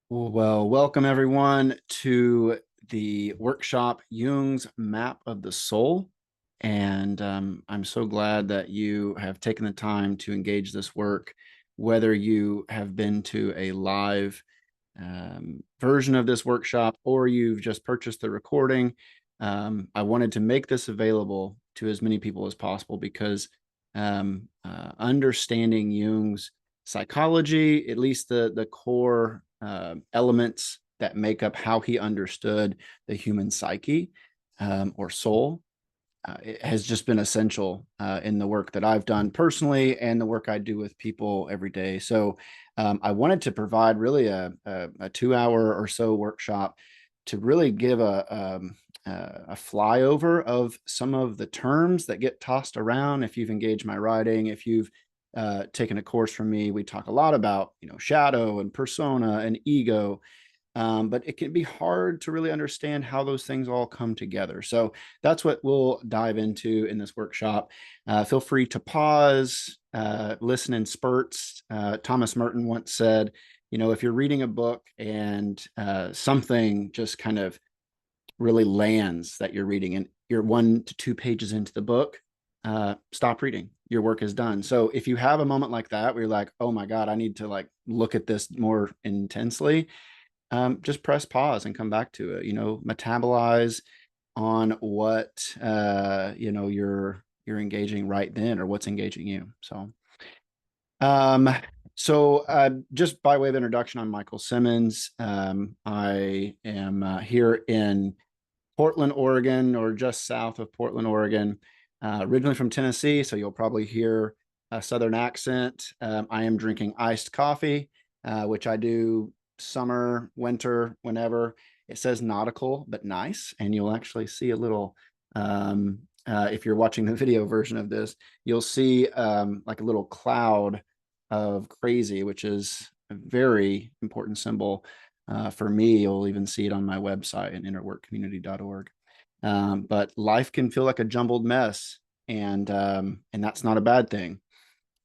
Well, welcome everyone to the workshop Jung's Map of the Soul. And I'm so glad that you have taken the time to engage this work, whether you have been to a live version of this workshop or you've just purchased the recording. I wanted to make this available to as many people as possible because understanding Jung's psychology, at least the core elements that make up how he understood the human psyche or soul, it has just been essential in the work that I've done personally and the work I do with people every day. So I wanted to provide really a 2 hour or so workshop to really give a flyover of some of the terms that get tossed around. If you've engaged my writing, if you've taken a course from me, we talk a lot about, shadow and persona and ego. But it can be hard to really understand how those things all come together. So that's what we'll dive into in this workshop. Feel free to pause, listen in spurts. Thomas Merton once said, if you're reading a book and something just kind of really lands that you're reading and you're 1 to 2 pages into the book, stop reading. Your work is done. So if you have a moment like that where you're like, oh my God, I need to look at this more intensely, just press pause and come back to it. Metabolize on what you're engaging right then, or what's engaging you. Um, so just by way of introduction, I'm Michael Simmons. I am here in Portland, Oregon, or just south of Portland, Oregon. Originally from Tennessee, so you'll probably hear a Southern accent. I am drinking iced coffee, which I do summer, winter, whenever. It says nautical, but nice. And you'll actually see a little, if you're watching the video version of this, you'll see like a little cloud of crazy, which is a very important symbol for me. You'll even see it on my website at innerworkcommunity.org. But life can feel like a jumbled mess, and that's not a bad thing.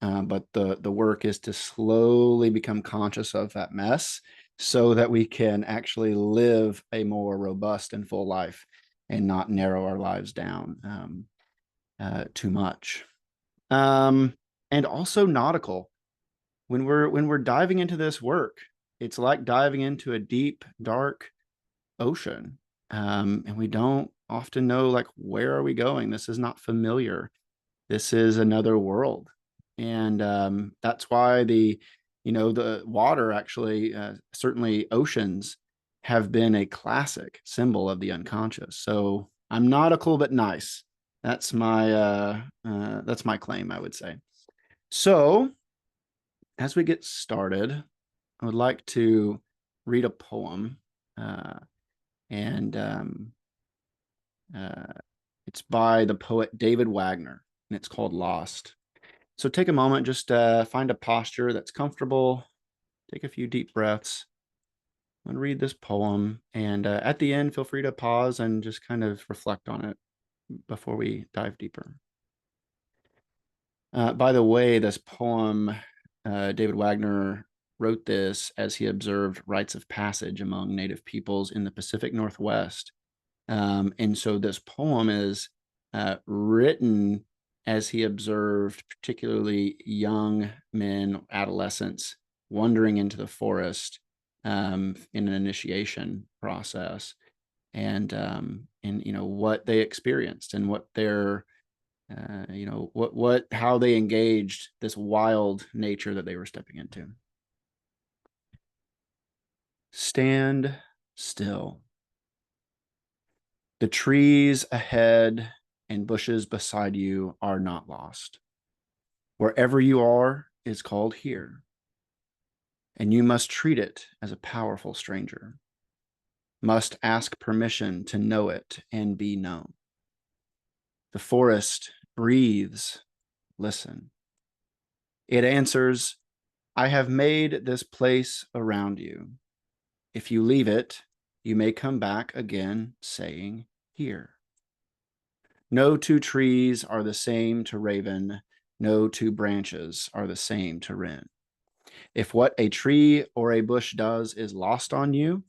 But the work is to slowly become conscious of that mess so that we can actually live a more robust and full life and not narrow our lives down too much. And also nautical. When we're diving into this work, it's like diving into a deep, dark ocean. And we don't often know, like, where are we going? This is not familiar. This is another world. And that's why the water actually, certainly oceans, have been a classic symbol of the unconscious. So I'm nautical but nice. That's my claim, I would say. So as we get started, I would like to read a poem, and uh, it's by the poet David Wagner, and it's called Lost. So take a moment, just find a posture that's comfortable, take a few deep breaths, and read this poem. And at the end, feel free to pause and just kind of reflect on it before we dive deeper. By the way, this poem, David Wagner wrote this as he observed rites of passage among Native peoples in the Pacific Northwest. And so this poem is written as he observed particularly young men, adolescents, wandering into the forest in an initiation process, and what they experienced and what their how they engaged this wild nature that they were stepping into. Stand still. The trees ahead and bushes beside you are not lost. Wherever you are is called here, and you must treat it as a powerful stranger, must ask permission to know it and be known. The forest breathes, listen. It answers, I have made this place around you. If you leave it, you may come back again saying, here. No two trees are the same to raven. No two branches are the same to wren. If what a tree or a bush does is lost on you,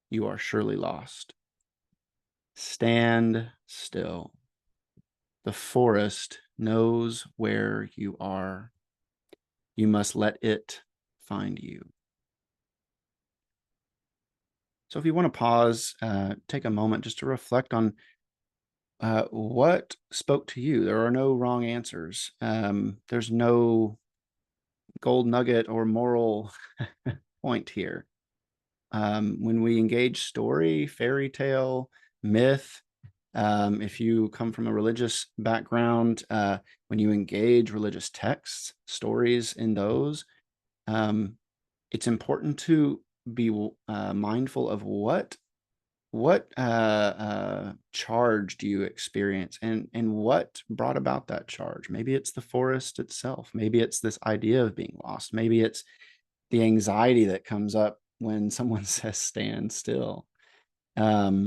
you are surely lost. Stand still. The forest knows where you are. You must let it find you. So if you want to pause, take a moment just to reflect on what spoke to you. There are no wrong answers. There's no gold nugget or moral point here. When we engage story, fairy tale, myth, if you come from a religious background, when you engage religious texts, stories in those, it's important to be mindful of what charge do you experience, and what brought about that charge. Maybe it's the forest itself. Maybe it's this idea of being lost. Maybe it's the anxiety that comes up when someone says stand still. Yeah.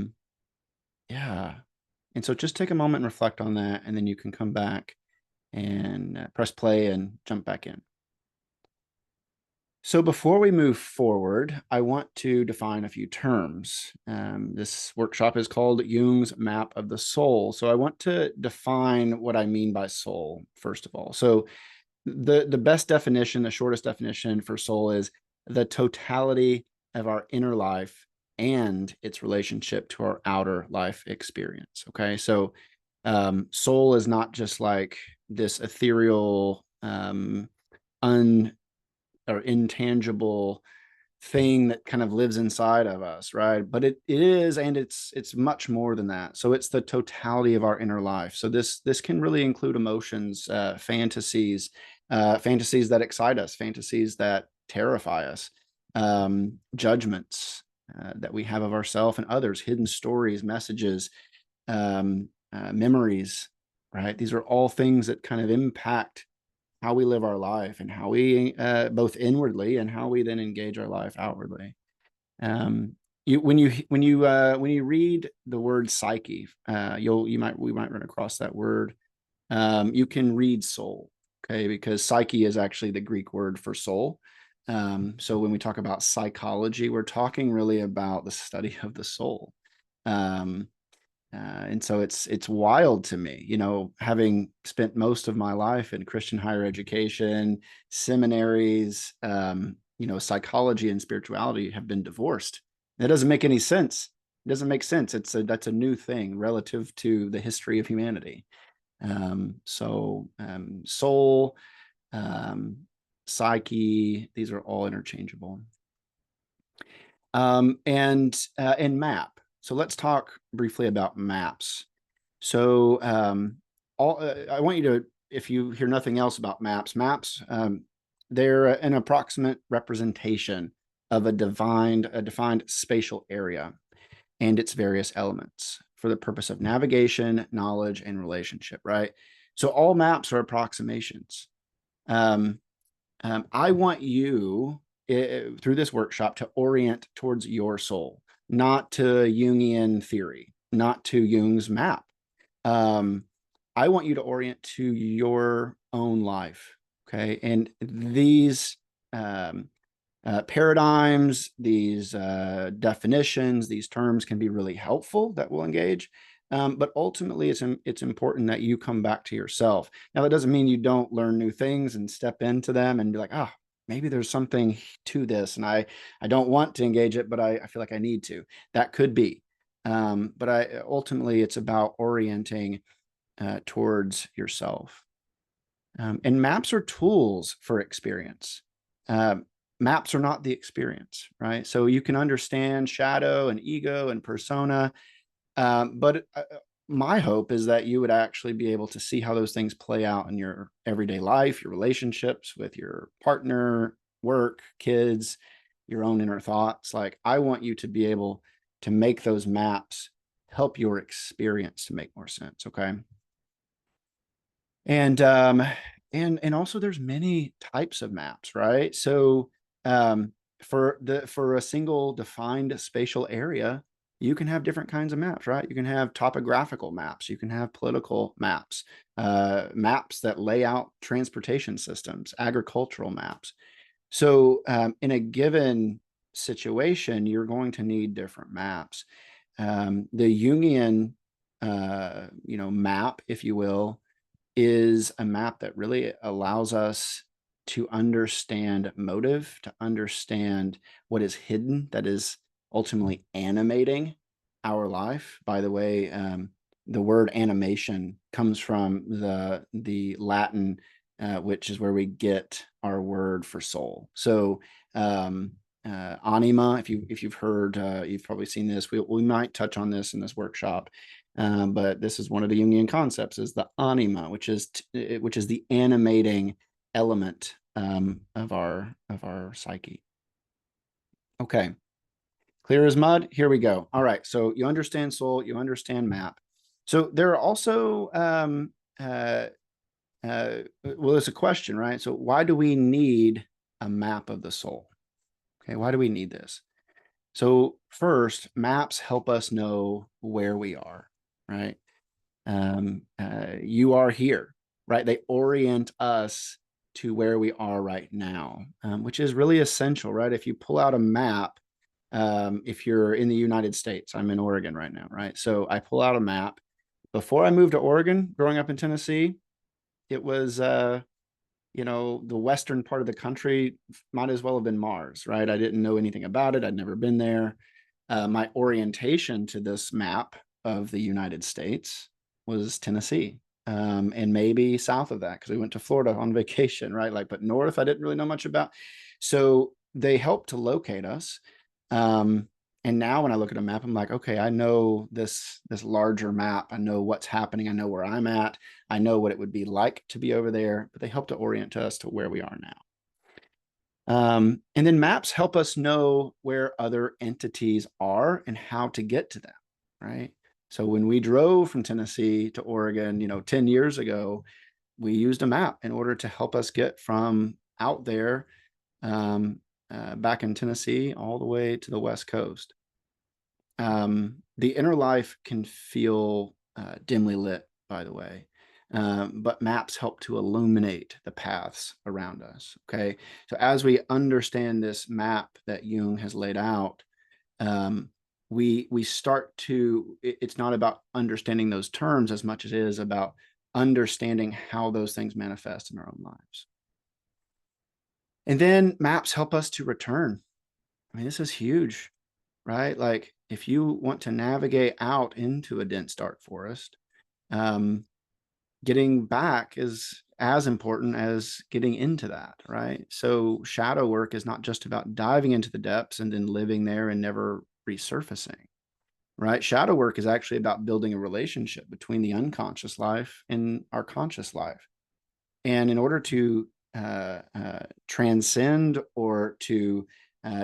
And so just take a moment and reflect on that, and then you can come back and press play and jump back in. So before we move forward, I want to define a few terms. This workshop is called Jung's Map of the Soul. So I want to define what I mean by soul, first of all. So the best definition, the shortest definition for soul is the totality of our inner life and its relationship to our outer life experience. Okay, so soul is not just like this ethereal, or intangible thing that kind of lives inside of us, right? But it is, and it's much more than that. So it's the totality of our inner life. So this can really include emotions, fantasies, fantasies that excite us, fantasies that terrify us, judgments that we have of ourselves and others, hidden stories, messages, memories, right? These are all things that kind of impact how we live our life and how we both inwardly and how we then engage our life outwardly. When you read the word psyche, we might run across that word. You can read soul, okay, because psyche is actually the Greek word for soul. So when we talk about psychology, we're talking really about the study of the soul. And so it's wild to me, having spent most of my life in Christian higher education, seminaries, psychology and spirituality have been divorced. That doesn't make any sense. It doesn't make sense. That's a new thing relative to the history of humanity. Soul, psyche, these are all interchangeable. And map. So let's talk briefly about maps. So I want you to, if you hear nothing else about maps, they're an approximate representation of a defined spatial area and its various elements for the purpose of navigation, knowledge, and relationship, right? So all maps are approximations. I want you, through this workshop, to orient towards your soul, not to Jungian theory, not to Jung's map. I want you to orient to your own life, okay? And these paradigms, these definitions, these terms can be really helpful that will engage. But ultimately, it's important that you come back to yourself. Now, that doesn't mean you don't learn new things and step into them and be like, maybe there's something to this, and I don't want to engage it, but I feel like I need to. That could be. But ultimately, it's about orienting towards yourself. And maps are tools for experience. Maps are not the experience, right? So you can understand shadow and ego and persona, but my hope is that you would actually be able to see how those things play out in your everyday life, your relationships with your partner, work, kids, your own inner thoughts. Like, I want you to be able to make those maps help your experience to make more sense. Okay. And also there's many types of maps, right? So for a single defined spatial area, you can have different kinds of maps, right? You can have topographical maps, you can have political maps, maps that lay out transportation systems, agricultural maps. So in a given situation, you're going to need different maps. The Jungian, map, if you will, is a map that really allows us to understand motive, to understand what is hidden, that is ultimately animating our life. By the way, the word animation comes from the Latin, which is where we get our word for soul. So anima, if you've heard, you've probably seen this. We might touch on this in this workshop. But this is one of the Jungian concepts, is the anima, which is the animating element of our psyche. Okay, clear as mud. Here we go. All right, so you understand soul, you understand map. So there are also well, it's a question, right? So why do we need a map of the soul? Okay, why do we need this? So first, maps help us know where we are, right? You are here, right? They orient us to where we are right now, which is really essential, right? If you pull out a map, if you're in the United States, I'm in Oregon right now, right? So I pull out a map. Before I moved to Oregon, growing up in Tennessee, it was, the western part of the country might as well have been Mars, right? I didn't know anything about it. I'd never been there. My orientation to this map of the United States was Tennessee, and maybe south of that because we went to Florida on vacation, right? Like, but north, I didn't really know much about. So they helped to locate us. And now when I look at a map, I'm like, okay, I know this larger map. I know what's happening. I know where I'm at. I know what it would be like to be over there. But they help to orient us to where we are now. And then maps help us know where other entities are and how to get to them, right? So when we drove from Tennessee to Oregon, 10 years ago, we used a map in order to help us get from out there, back in Tennessee all the way to the West Coast. The inner life can feel dimly lit, by the way. But maps help to illuminate the paths around us. Okay, so as we understand this map that Jung has laid out, we start to. It's not about understanding those terms as much as it is about understanding how those things manifest in our own lives. And then maps help us to return. I mean, this is huge, right? Like if you want to navigate out into a dense dark forest, getting back is as important as getting into that, right? So shadow work is not just about diving into the depths and then living there and never resurfacing, right? Shadow work is actually about building a relationship between the unconscious life and our conscious life. And in order to transcend or to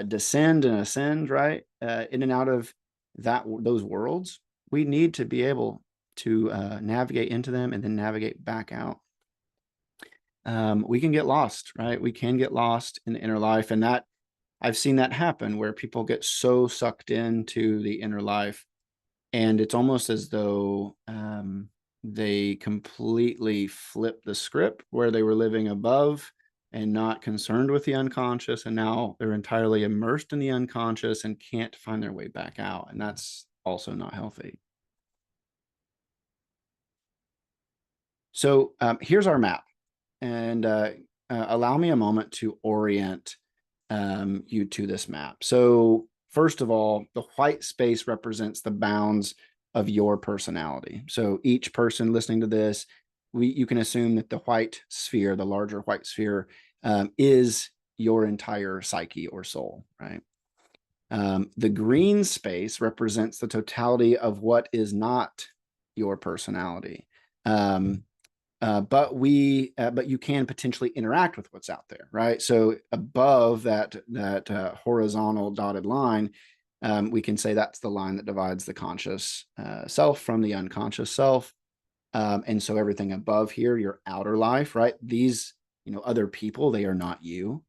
descend and ascend, right, in and out of those worlds, we need to be able to navigate into them and then navigate back out. We can get lost, right? We can get lost in the inner life, and that I've seen that happen where people get so sucked into the inner life, and it's almost as though they completely flip the script where they were living above and not concerned with the unconscious, and now they're entirely immersed in the unconscious and can't find their way back out, and that's also not healthy. So here's our map, and allow me a moment to orient you to this map. So first of all, the white space represents the bounds of your personality. So each person listening to this, you can assume that the white sphere, the larger white sphere, is your entire psyche or soul, right? The green space represents the totality of what is not your personality. But you can potentially interact with what's out there, right? So above that horizontal dotted line, we can say that's the line that divides the conscious self from the unconscious self. And so everything above here, your outer life, right? These, other people, they are not you.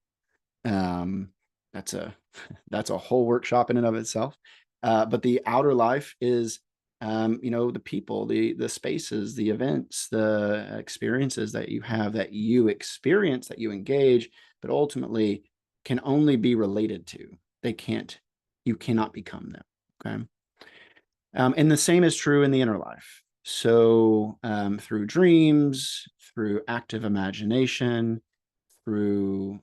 That's a whole workshop in and of itself. But the outer life is, the people, the spaces, the events, the experiences that you have, that you experience, that you engage, but ultimately can only be related to. You cannot become them. Okay. And the same is true in the inner life. So through dreams, through active imagination, through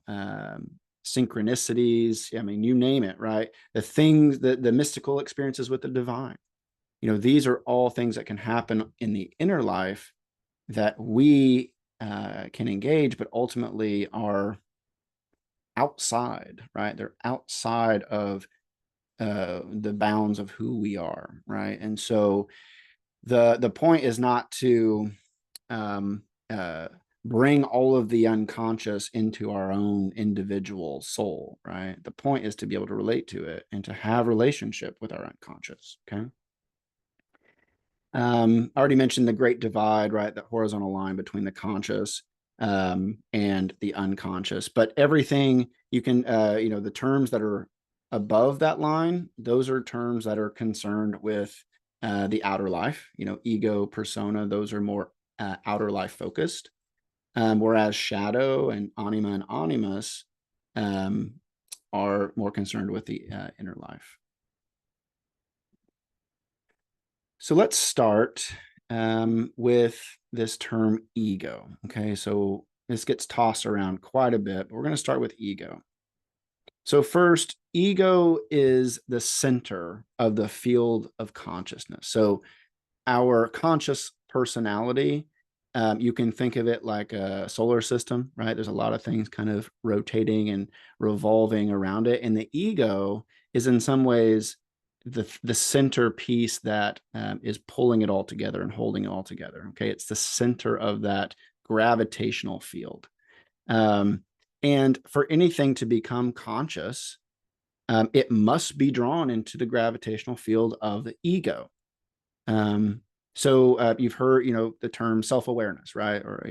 synchronicities, I mean, you name it, right? The things, the mystical experiences with the divine, these are all things that can happen in the inner life that we can engage, but ultimately are outside, right? They're outside of the bounds of who we are, right? And so the point is not to bring all of the unconscious into our own individual soul, right? The point is to be able to relate to it and to have relationship with our unconscious. Okay. I already mentioned the great divide, right? That horizontal line between the conscious and the unconscious, but everything you can, the terms that are above that line, those are terms that are concerned with the outer life, ego, persona, those are more outer life focused. Whereas shadow and anima and animus are more concerned with the inner life. So let's start with this term ego. Okay, so this gets tossed around quite a bit, but we're going to start with ego. So first, ego is the center of the field of consciousness. So our conscious personality, you can think of it like a solar system, right? There's a lot of things kind of rotating and revolving around it. And the ego is in some ways the centerpiece that is pulling it all together and holding it all together. Okay. It's the center of that gravitational field. And for anything to become conscious, it must be drawn into the gravitational field of the ego. So you've heard, the term self-awareness, right? Or,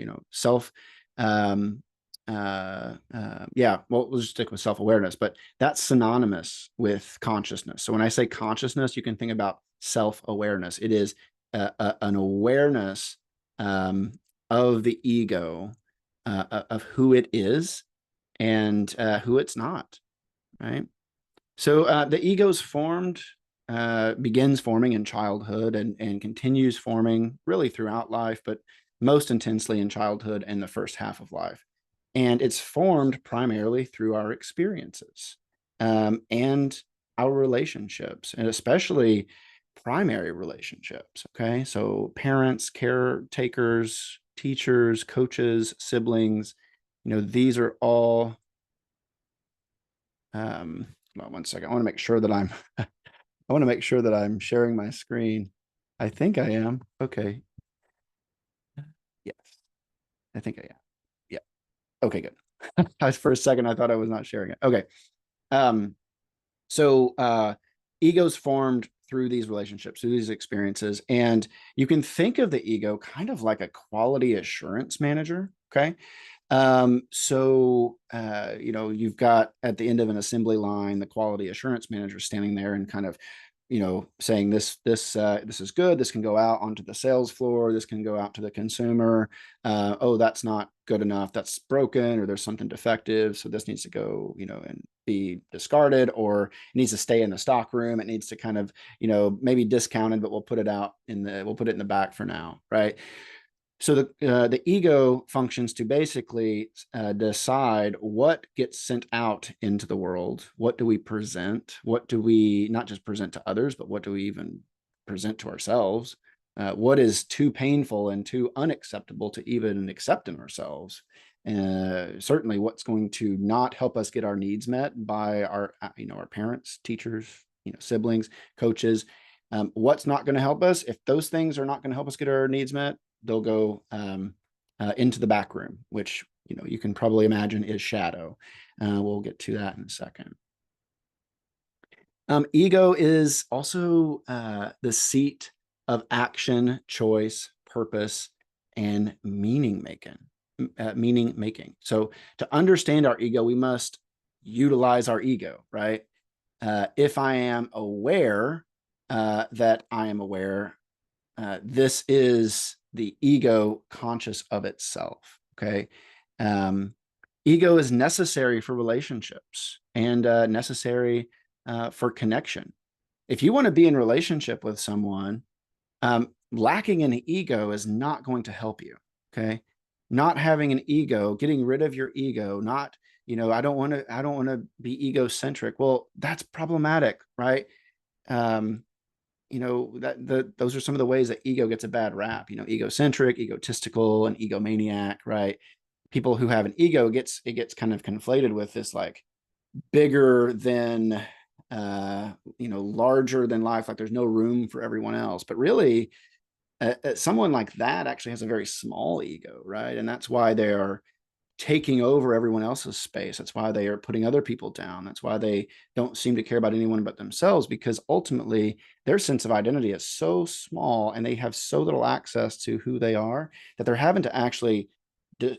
yeah, well, we'll just stick with self-awareness, but that's synonymous with consciousness. So when I say consciousness, you can think about self-awareness. It is an awareness of the ego, of who it is and who it's not, right? So the ego's begins forming in childhood and continues forming really throughout life, but most intensely in childhood and the first half of life. And it's formed primarily through our experiences and our relationships, and especially primary relationships. Okay. So parents, caretakers, teachers, coaches, siblings, these are all, well, one second. I want to make sure that I'm sharing my screen. I think I am. Okay. Yes, I think I am. Yeah. Okay, good. For a second, I thought I was not sharing it. Okay. So ego's formed through these relationships, through these experiences. And you can think of the ego kind of like a quality assurance manager. Okay. You've got at the end of an assembly line, the quality assurance manager standing there and kind of, saying this is good. This can go out onto the sales floor. This can go out to the consumer. Oh, that's not good enough. That's broken, or there's something defective. So this needs to go, and be discarded, or it needs to stay in the stock room. It needs to kind of, maybe discounted, but we'll put it in the back for now. Right. So the ego functions to basically decide what gets sent out into the world. What do we present? What do we not just present to others, but what do we even present to ourselves? What is too painful and too unacceptable to even accept in ourselves? Certainly, what's going to not help us get our needs met by our parents, teachers, siblings, coaches. What's not going to help us? If those things are not going to help us get our needs met, they'll go into the back room, which you can probably imagine is shadow. We'll get to that in a second. Ego is also the seat of action, choice, purpose, and meaning making. So to understand our ego, we must utilize our ego, right? If I am aware that I am aware, this is the ego conscious of itself. Okay. Ego is necessary for relationships and necessary for connection. If you want to be in relationship with someone, lacking an ego is not going to help you. Okay. Not having an ego, getting rid of your ego, not, I don't want to be egocentric. Well, that's problematic, right? Um, those are some of the ways that ego gets a bad rap, egocentric, egotistical, and egomaniac, right? People who have an ego gets kind of conflated with this like bigger than larger than life, like there's no room for everyone else. But really, someone like that actually has a very small ego, right? And that's why they are taking over everyone else's space. That's why they are putting other people down. That's why they don't seem to care about anyone but themselves, because ultimately their sense of identity is so small and they have so little access to who they are that they're having to actually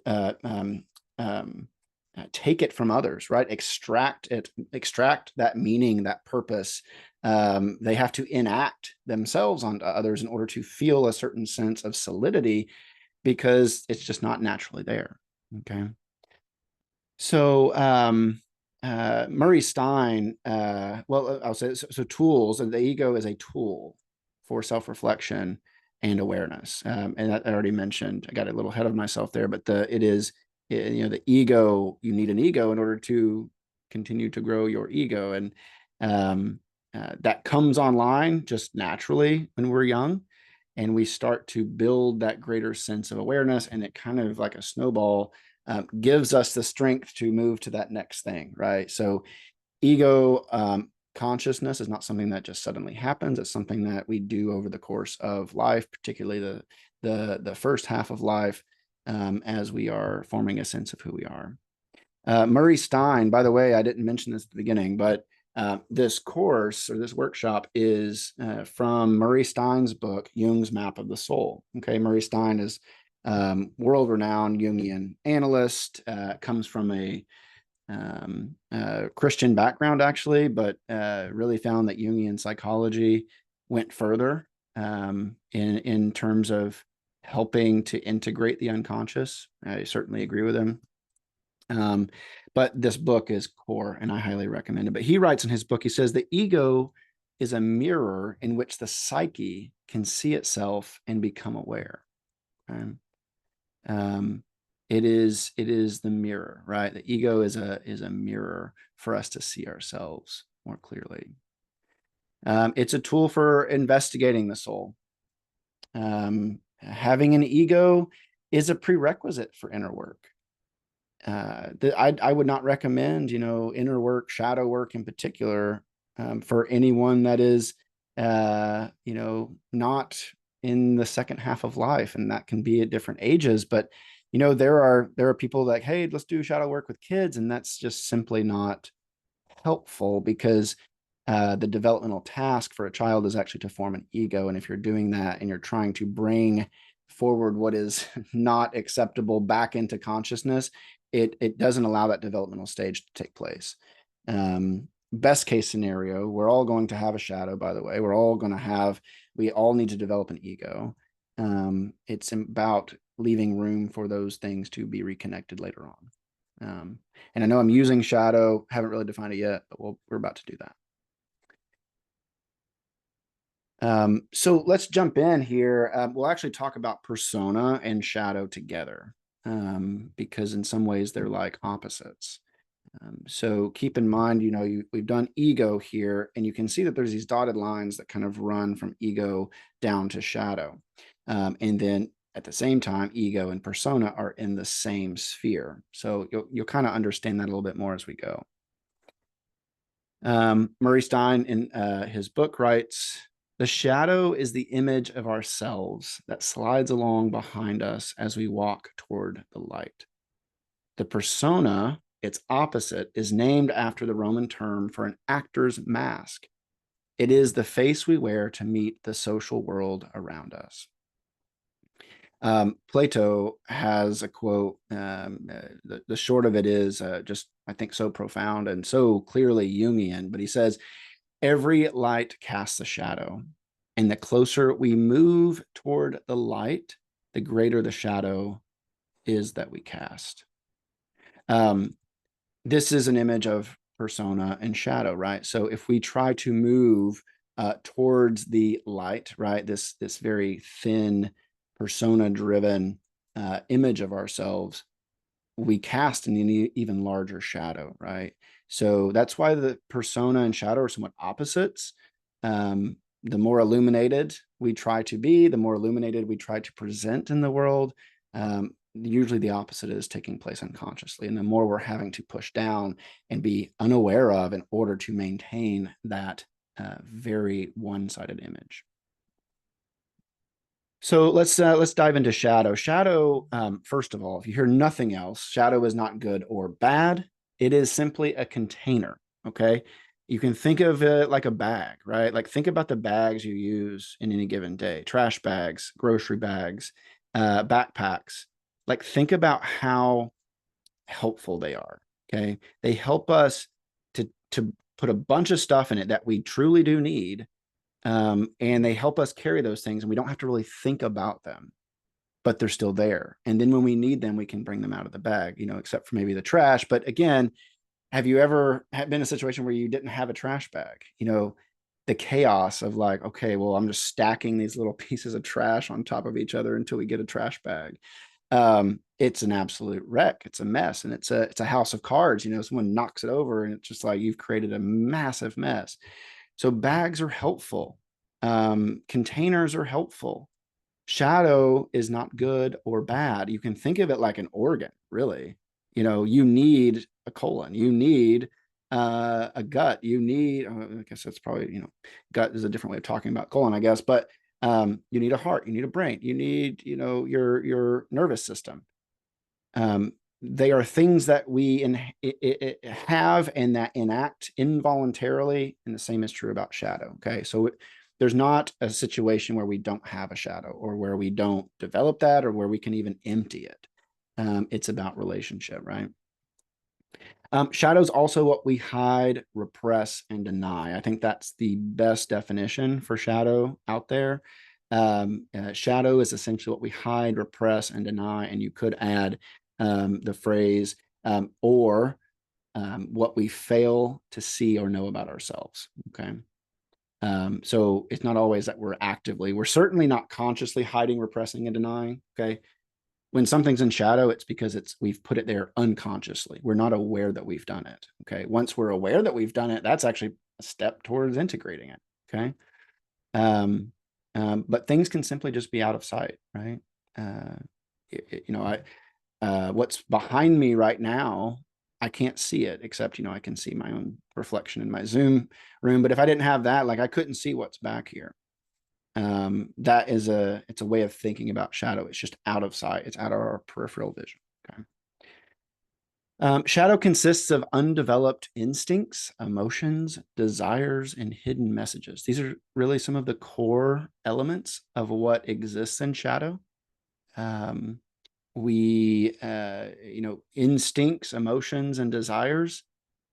uh, um, um, take it from others, right? Extract that meaning, that purpose. They have to enact themselves onto others in order to feel a certain sense of solidity, because it's just not naturally there. Okay. So Murray Stein, I'll say so tools, and the ego is a tool for self-reflection and awareness. And I already mentioned, I got a little ahead of myself there, but the ego, you need an ego in order to continue to grow your ego. And that comes online just naturally when we're young. And we start to build that greater sense of awareness, and it kind of like a snowball gives us the strength to move to that next thing, right? So ego consciousness is not something that just suddenly happens. It's something that we do over the course of life, particularly the first half of life, as we are forming a sense of who we are. Murray Stein, by the way, I didn't mention this at the beginning, but this course or this workshop is from Murray Stein's book, Jung's Map of the Soul. Okay, Murray Stein is world-renowned Jungian analyst, comes from a Christian background, actually, but really found that Jungian psychology went further in terms of helping to integrate the unconscious. I certainly agree with him. But this book is core and I highly recommend it. But he writes in his book, he says, the ego is a mirror in which the psyche can see itself and become aware. Okay? It is the mirror, right? The ego is a mirror for us to see ourselves more clearly. It's a tool for investigating the soul. Having an ego is a prerequisite for inner work. I would not recommend, inner work, shadow work in particular, for anyone that is, not in the second half of life, and that can be at different ages. But there are people like, hey, let's do shadow work with kids, and that's just simply not helpful, because the developmental task for a child is actually to form an ego. And if you're doing that and you're trying to bring forward what is not acceptable back into consciousness, it doesn't allow that developmental stage to take place. Best case scenario, we're all going to have a shadow, by the way. We all need to develop an ego. It's about leaving room for those things to be reconnected later on. And I know I'm using shadow, haven't really defined it yet, but we're about to do that. So let's jump in here. We'll actually talk about persona and shadow together, because in some ways they're like opposites. So keep in mind, we've done ego here, and you can see that there's these dotted lines that kind of run from ego down to shadow. And then at the same time, ego and persona are in the same sphere. So you'll kind of understand that a little bit more as we go. Murray Stein in his book writes, the shadow is the image of ourselves that slides along behind us as we walk toward the light. The persona, its opposite, is named after the Roman term for an actor's mask. It is the face we wear to meet the social world around us. Plato has a quote. The short of it is just, I think, so profound and so clearly Jungian, but he says, every light casts a shadow, and the closer we move toward the light, the greater the shadow is that we cast. This is an image of persona and shadow, right? So if we try to move towards the light, right, this very thin persona-driven image of ourselves, we cast an even larger shadow, right? So that's why the persona and shadow are somewhat opposites. The more illuminated we try to be, the more illuminated we try to present in the world. Usually the opposite is taking place unconsciously. And the more we're having to push down and be unaware of in order to maintain that very one-sided image. So let's dive into shadow. Shadow, first of all, if you hear nothing else, shadow is not good or bad. It is simply a container. Okay, you can think of it like a bag, right? Like think about the bags you use in any given day: trash bags, grocery bags, backpacks. Like think about how helpful they are. Okay, they help us to put a bunch of stuff in it that we truly do need, and they help us carry those things, and we don't have to really think about them, but they're still there. And then when we need them, we can bring them out of the bag, except for maybe the trash. But again, have you ever been in a situation where you didn't have a trash bag? The chaos of like, okay, well, I'm just stacking these little pieces of trash on top of each other until we get a trash bag. It's an absolute wreck. It's a mess, and it's a house of cards. Someone knocks it over, and it's just like you've created a massive mess. So bags are helpful. Containers are helpful. Shadow is not good or bad. You can think of it like an organ, really. You need a colon. You need a gut. You need, I guess that's probably, gut is a different way of talking about colon, I guess. But you need a heart. You need a brain. You need, your nervous system. They are things that we have and that enact involuntarily, and the same is true about shadow. Okay, so there's not a situation where we don't have a shadow, or where we don't develop that, or where we can even empty it. It's about relationship, right? Shadow's also what we hide, repress, and deny. I think that's the best definition for shadow out there. Shadow is essentially what we hide, repress, and deny, and you could add the phrase or what we fail to see or know about ourselves. Okay. So it's not always that we're certainly not consciously hiding, repressing, and denying. Okay. When something's in shadow, it's because we've put it there unconsciously. We're not aware that we've done it. Okay. Once we're aware that we've done it, that's actually a step towards integrating it. Okay. But things can simply just be out of sight, right? What's behind me right now, I can't see it, except, I can see my own reflection in my Zoom room. But if I didn't have that, like I couldn't see what's back here. It's a way of thinking about shadow. It's just out of sight. It's out of our peripheral vision. Okay. Shadow consists of undeveloped instincts, emotions, desires, and hidden messages. These are really some of the core elements of what exists in shadow. Instincts, emotions, and desires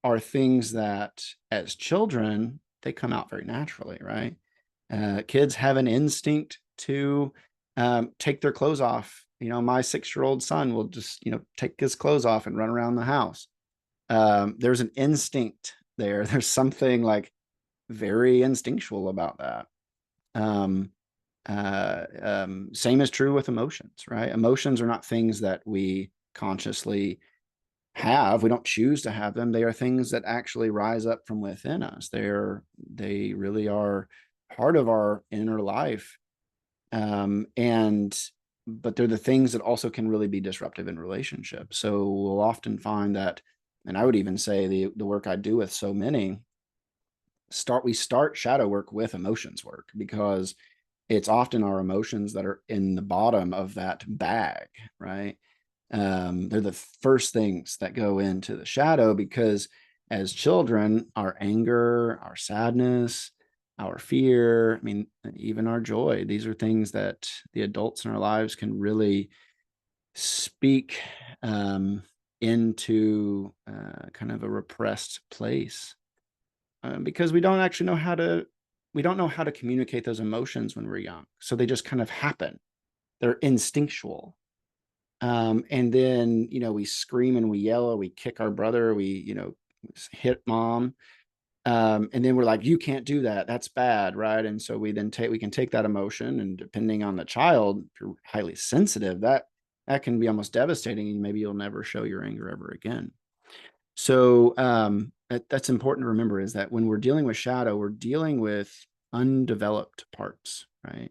are things that as children, they come out very naturally, right? Kids have an instinct to take their clothes off. My 6-year-old son will just, take his clothes off and run around the house. There's an instinct there. There's something like very instinctual about that. Same is true with emotions, right? Emotions are not things that we consciously have. We don't choose to have them. They are things that actually rise up from within us. They really are part of our inner life. But they're the things that also can really be disruptive in relationships. So we'll often find that, and I would even say the work I do with so many, we start shadow work with emotions work, because it's often our emotions that are in the bottom of that bag, right? They're the first things that go into the shadow, because as children, our anger, our sadness, our fear, even our joy, these are things that the adults in our lives can really speak into kind of a repressed place, because we don't actually know how to communicate those emotions when we're young. So they just kind of happen. They're instinctual. And then, we scream and we yell, we kick our brother, we, hit mom. And then we're like, you can't do that. That's bad. Right. And so we can take that emotion, and depending on the child, if you're highly sensitive, that can be almost devastating. And maybe you'll never show your anger ever again. So that's important to remember, is that when we're dealing with shadow, we're dealing with undeveloped parts, right?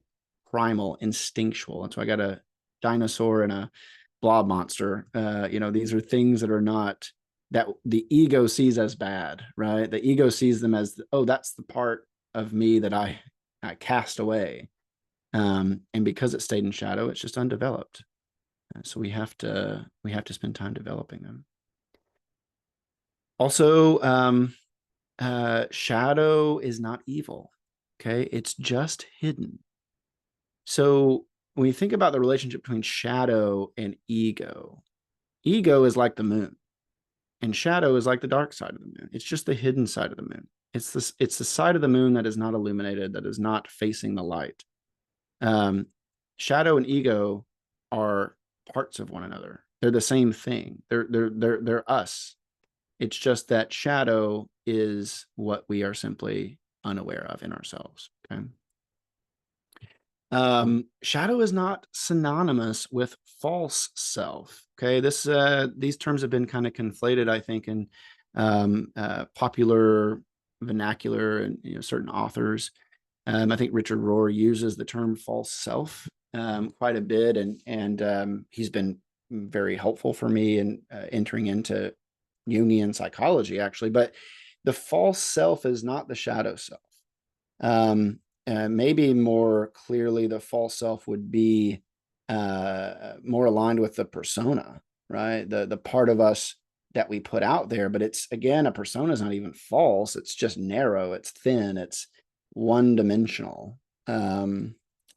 Primal, instinctual. That's why I got a dinosaur and a blob monster. These are things that are not, that the ego sees as bad, right? The ego sees them as, oh, that's the part of me that I cast away. And because it stayed in shadow, it's just undeveloped. So we have to spend time developing them. Also, shadow is not evil. Okay. It's just hidden. So when you think about the relationship between shadow and ego is like the moon, and shadow is like the dark side of the moon. It's just the hidden side of the moon. It's the side of the moon that is not illuminated, that is not facing the light. Shadow and ego are parts of one another. They're the same thing. They're us. It's just that shadow is what we are simply unaware of in ourselves. Okay. Shadow is not synonymous with false self. Okay. These terms have been kind of conflated, I think, in popular vernacular and certain authors. I think Richard Rohr uses the term false self quite a bit, and he's been very helpful for me in entering into Jungian psychology, actually. But the false self is not the shadow self. Maybe more clearly, the false self would be more aligned with the persona, right? The part of us that we put out there. But it's, again, a persona is not even false. It's just narrow. It's thin. It's one dimensional.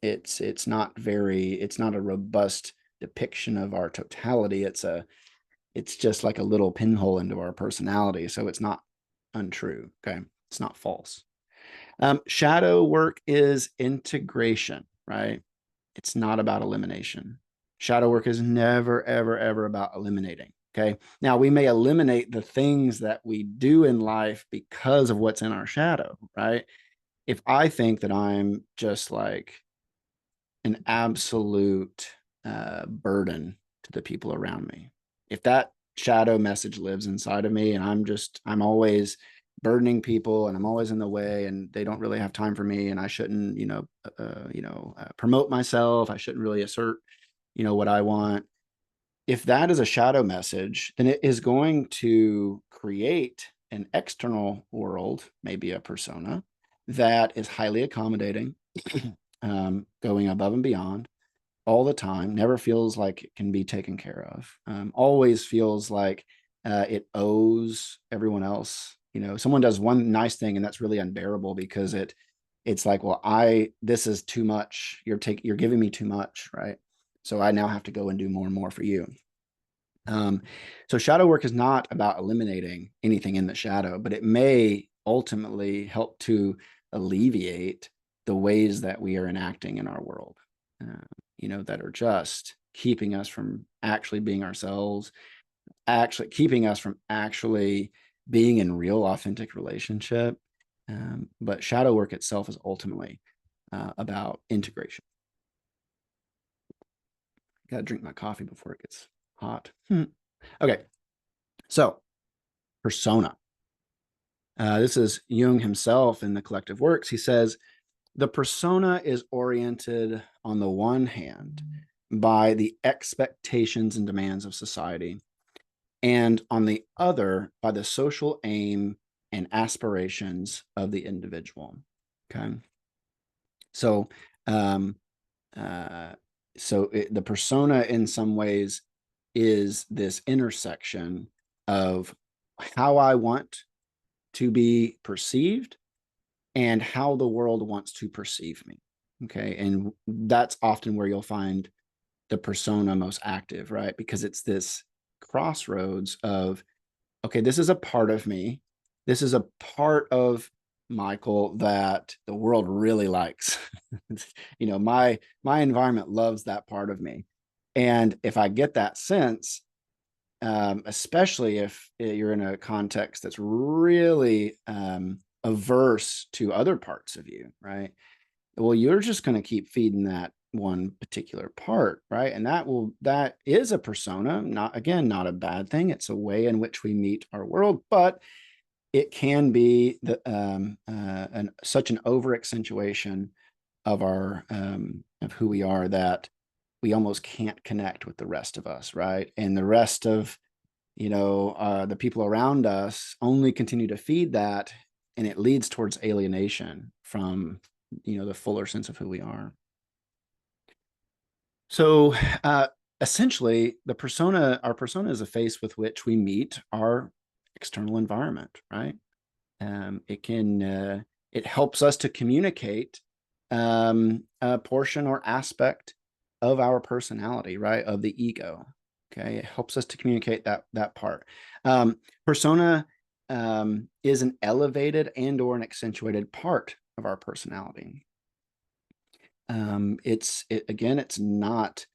It's not a robust depiction of our totality. It's just like a little pinhole into our personality. So it's not untrue. Okay. It's not false. Shadow work is integration, right? It's not about elimination. Shadow work is never, ever, ever about eliminating. Okay. Now, we may eliminate the things that we do in life because of what's in our shadow, right? If I think that I'm just like an absolute burden to the people around me, if that shadow message lives inside of me, and I'm always burdening people, and I'm always in the way, and they don't really have time for me, and I shouldn't, promote myself. I shouldn't really assert, what I want. If that is a shadow message, then it is going to create an external world, maybe a persona, that is highly accommodating, going above and beyond all the time, never feels like it can be taken care of, always feels like it owes everyone else. Someone does one nice thing and that's really unbearable because it's like, well, this is too much. You're giving me too much, right? So I now have to go and do more and more for you. So shadow work is not about eliminating anything in the shadow, but it may ultimately help to alleviate the ways that we are enacting in our world, that are just keeping us from actually being ourselves, actually keeping us from actually being in real authentic relationship. But shadow work itself is ultimately about integration. Got to drink my coffee before it gets hot. Okay. So persona. This is Jung himself in the Collective Works. He says, the persona is oriented on the one hand by the expectations and demands of society, and on the other by the social aim and aspirations of the individual. Okay. So, the persona in some ways is this intersection of how I want to be perceived and how the world wants to perceive me. Okay. And that's often where you'll find the persona most active, right? Because it's this crossroads of, okay, this is a part of me. This is a part of Michael that the world really likes. My environment loves that part of me. And if I get that sense, especially if you're in a context that's really averse to other parts of you, right? Well, you're just going to keep feeding that one particular part, right? And that is a persona, not a bad thing. It's a way in which we meet our world, but it can be such an over accentuation of our of who we are that we almost can't connect with the rest of us, right? And the rest of the people around us only continue to feed that, and it leads towards alienation from the fuller sense of who we are. So essentially, our persona is a face with which we meet our external environment, right? It helps us to communicate a portion or aspect of our personality, right? Of the ego. Okay. It helps us to communicate that part. Persona is an elevated and or an accentuated part of our personality. It's not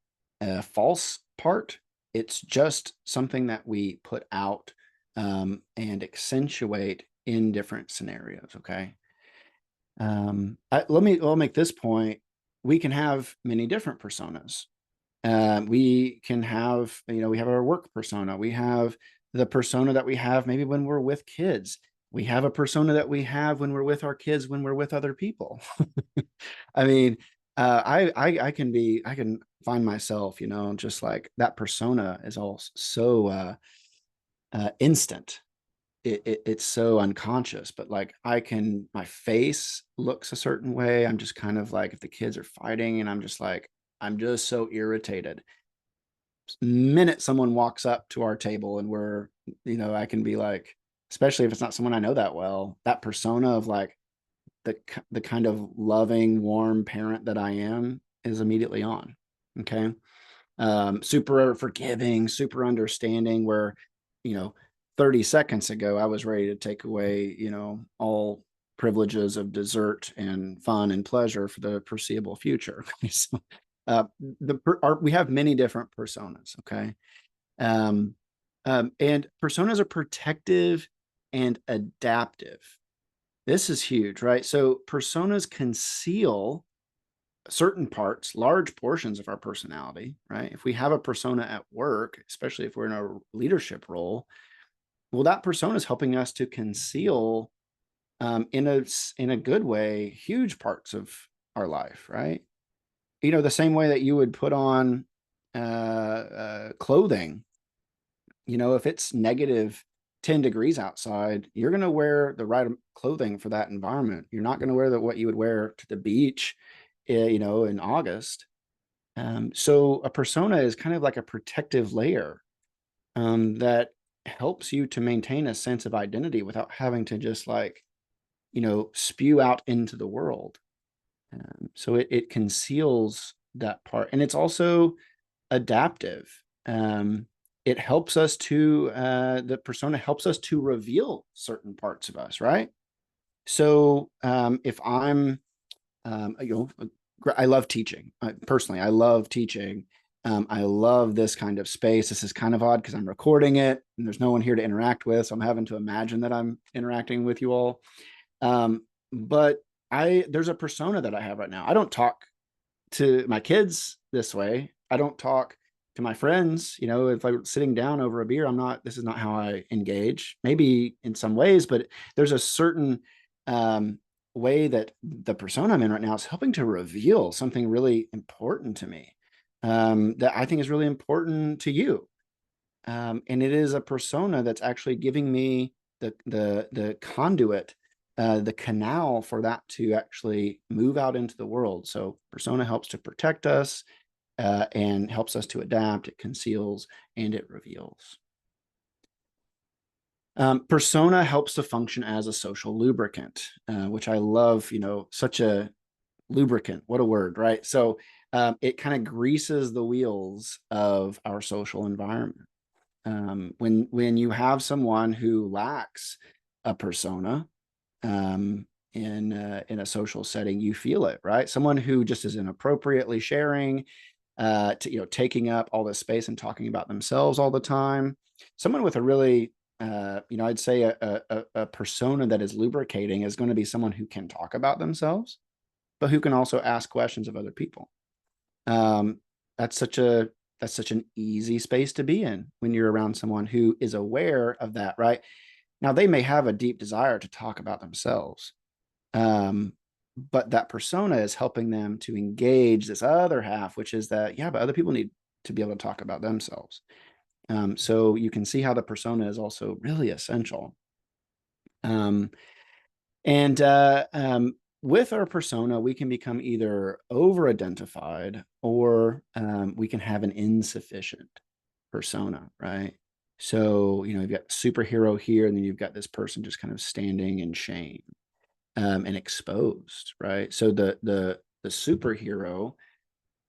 a false part. It's just something that we put out and accentuate in different scenarios. Okay. I'll make this point. We can have many different personas. We can have, we have our work persona. We have the persona that we have maybe when we're with kids. We have a persona that we have when we're with our kids, when we're with other people. I mean, I can find myself, just like that persona is all so instant. It's so unconscious, but like my face looks a certain way. I'm just kind of like, if the kids are fighting and I'm just so irritated. Minute someone walks up to our table and I can be like, especially if it's not someone I know that well, that persona of like the kind of loving, warm parent that I am is immediately on. Okay. Super forgiving, super understanding, where, 30 seconds ago, I was ready to take away, all privileges of dessert and fun and pleasure for the foreseeable future. So, we have many different personas. Okay. And personas are protective and adaptive. This is huge, right? So personas conceal certain parts, large portions of our personality, right? If we have a persona at work, especially if we're in a leadership role, well, that persona is helping us to conceal, in a good way, huge parts of our life, right? The same way that you would put on clothing. If it's negative 10 degrees outside, you're going to wear the right clothing for that environment. You're not going to wear what you would wear to the beach, in August. So a persona is kind of like a protective layer that helps you to maintain a sense of identity without having to just spew out into the world. So it conceals that part, and it's also adaptive. It helps us to the persona helps us to reveal certain parts of us, right? So if I'm I love teaching. Personally, I love teaching. I love this kind of space. This is kind of odd because I'm recording it and there's no one here to interact with, so I'm having to imagine that I'm interacting with you all. But there's a persona that I have right now. I don't talk to my kids this way. I don't talk to my friends. If I'm sitting down over a beer, this is not how I engage. Maybe in some ways, but there's a certain way that the persona I'm in right now is helping to reveal something really important to me, that I think is really important to you. And it is a persona that's actually giving me the conduit, the canal for that to actually move out into the world. So persona helps to protect us, and helps us to adapt. It conceals and it reveals. Persona helps to function as a social lubricant, which I love. Such a lubricant. What a word, right? So it kind of greases the wheels of our social environment. When you have someone who lacks a persona in a social setting, you feel it, right? Someone who just is inappropriately sharing, taking up all this space and talking about themselves all the time. Someone with a really, I'd say a persona that is lubricating is going to be someone who can talk about themselves, but who can also ask questions of other people. Um, that's such an easy space to be in when you're around someone who is aware of that, right? Now, they may have a deep desire to talk about themselves, but that persona is helping them to engage this other half, which is that, yeah, but other people need to be able to talk about themselves. So you can see how the persona is also really essential. And with our persona, we can become either over-identified or we can have an insufficient persona, right? So, you've got superhero here, and then you've got this person just kind of standing in shame and exposed, right? So the superhero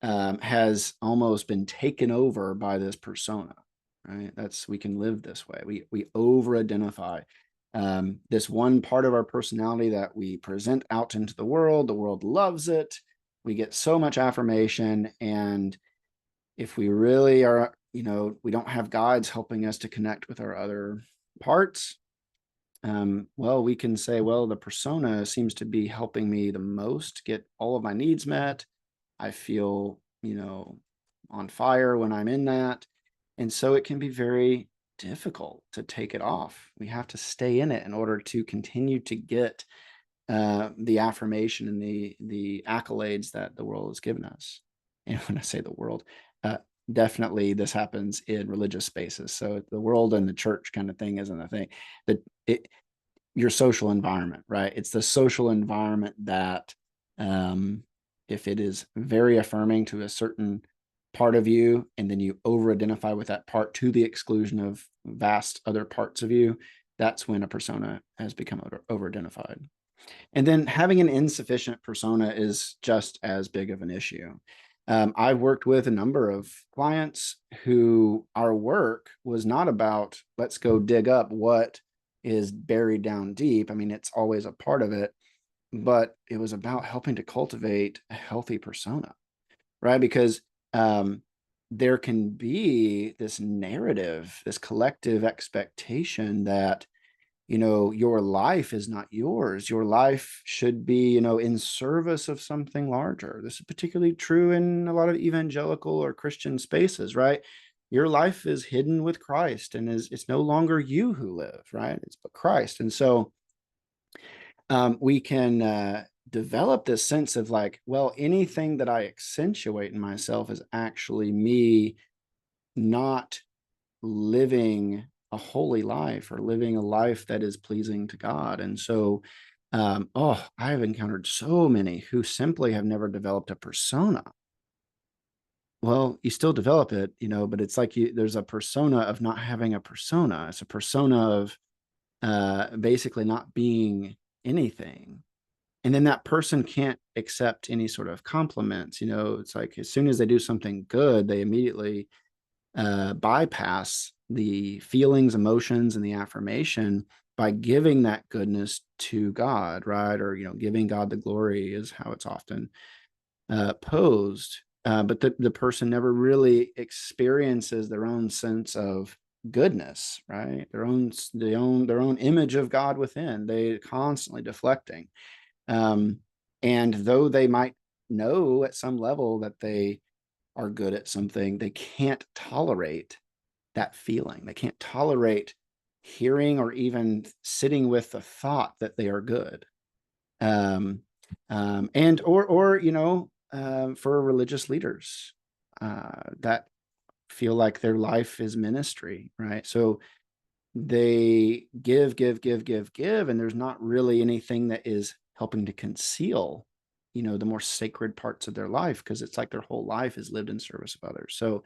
has almost been taken over by this persona, right? We can live this way. We over-identify this one part of our personality that we present out into the world. The world loves it. We get so much affirmation. And if we really are, we don't have guides helping us to connect with our other parts, well, we can say, well, the persona seems to be helping me the most get all of my needs met. I feel, on fire when I'm in that. And so it can be very difficult to take it off. We have to stay in it in order to continue to get the affirmation and the accolades that the world has given us. And when I say the world, definitely this happens in religious spaces. So the world and the church kind of thing isn't a thing. Your social environment, right? It's the social environment that, if it is very affirming to a certain part of you, and then you over-identify with that part to the exclusion of vast other parts of you, that's when a persona has become over-identified. And then having an insufficient persona is just as big of an issue. I've worked with a number of clients who our work was not about, let's go dig up what is buried down deep. I mean, it's always a part of it, but it was about helping to cultivate a healthy persona, right? Because there can be this narrative, this collective expectation that, your life is not yours. Your life should be, in service of something larger. This is particularly true in a lot of evangelical or Christian spaces, right? Your life is hidden with Christ, and it's no longer you who live, right? It's but Christ. And so we can develop this sense of like, well, anything that I accentuate in myself is actually me not living a holy life or living a life that is pleasing to God. And so, I have encountered so many who simply have never developed a persona. Well, you still develop it, but it's like there's a persona of not having a persona. It's a persona of basically not being anything. And then that person can't accept any sort of compliments. It's like as soon as they do something good, they immediately bypass the feelings, emotions, and the affirmation by giving that goodness to God, right? Or, giving God the glory is how it's often posed. But the person never really experiences their own sense of goodness, right? Their own image of God within. They constantly deflecting. And though they might know at some level that they are good at something, they can't tolerate that feeling. They can't tolerate hearing or even sitting with the thought that they are good. And for religious leaders that feel like their life is ministry, right? So they give, and there's not really anything that is helping to conceal, the more sacred parts of their life, because it's like their whole life is lived in service of others. So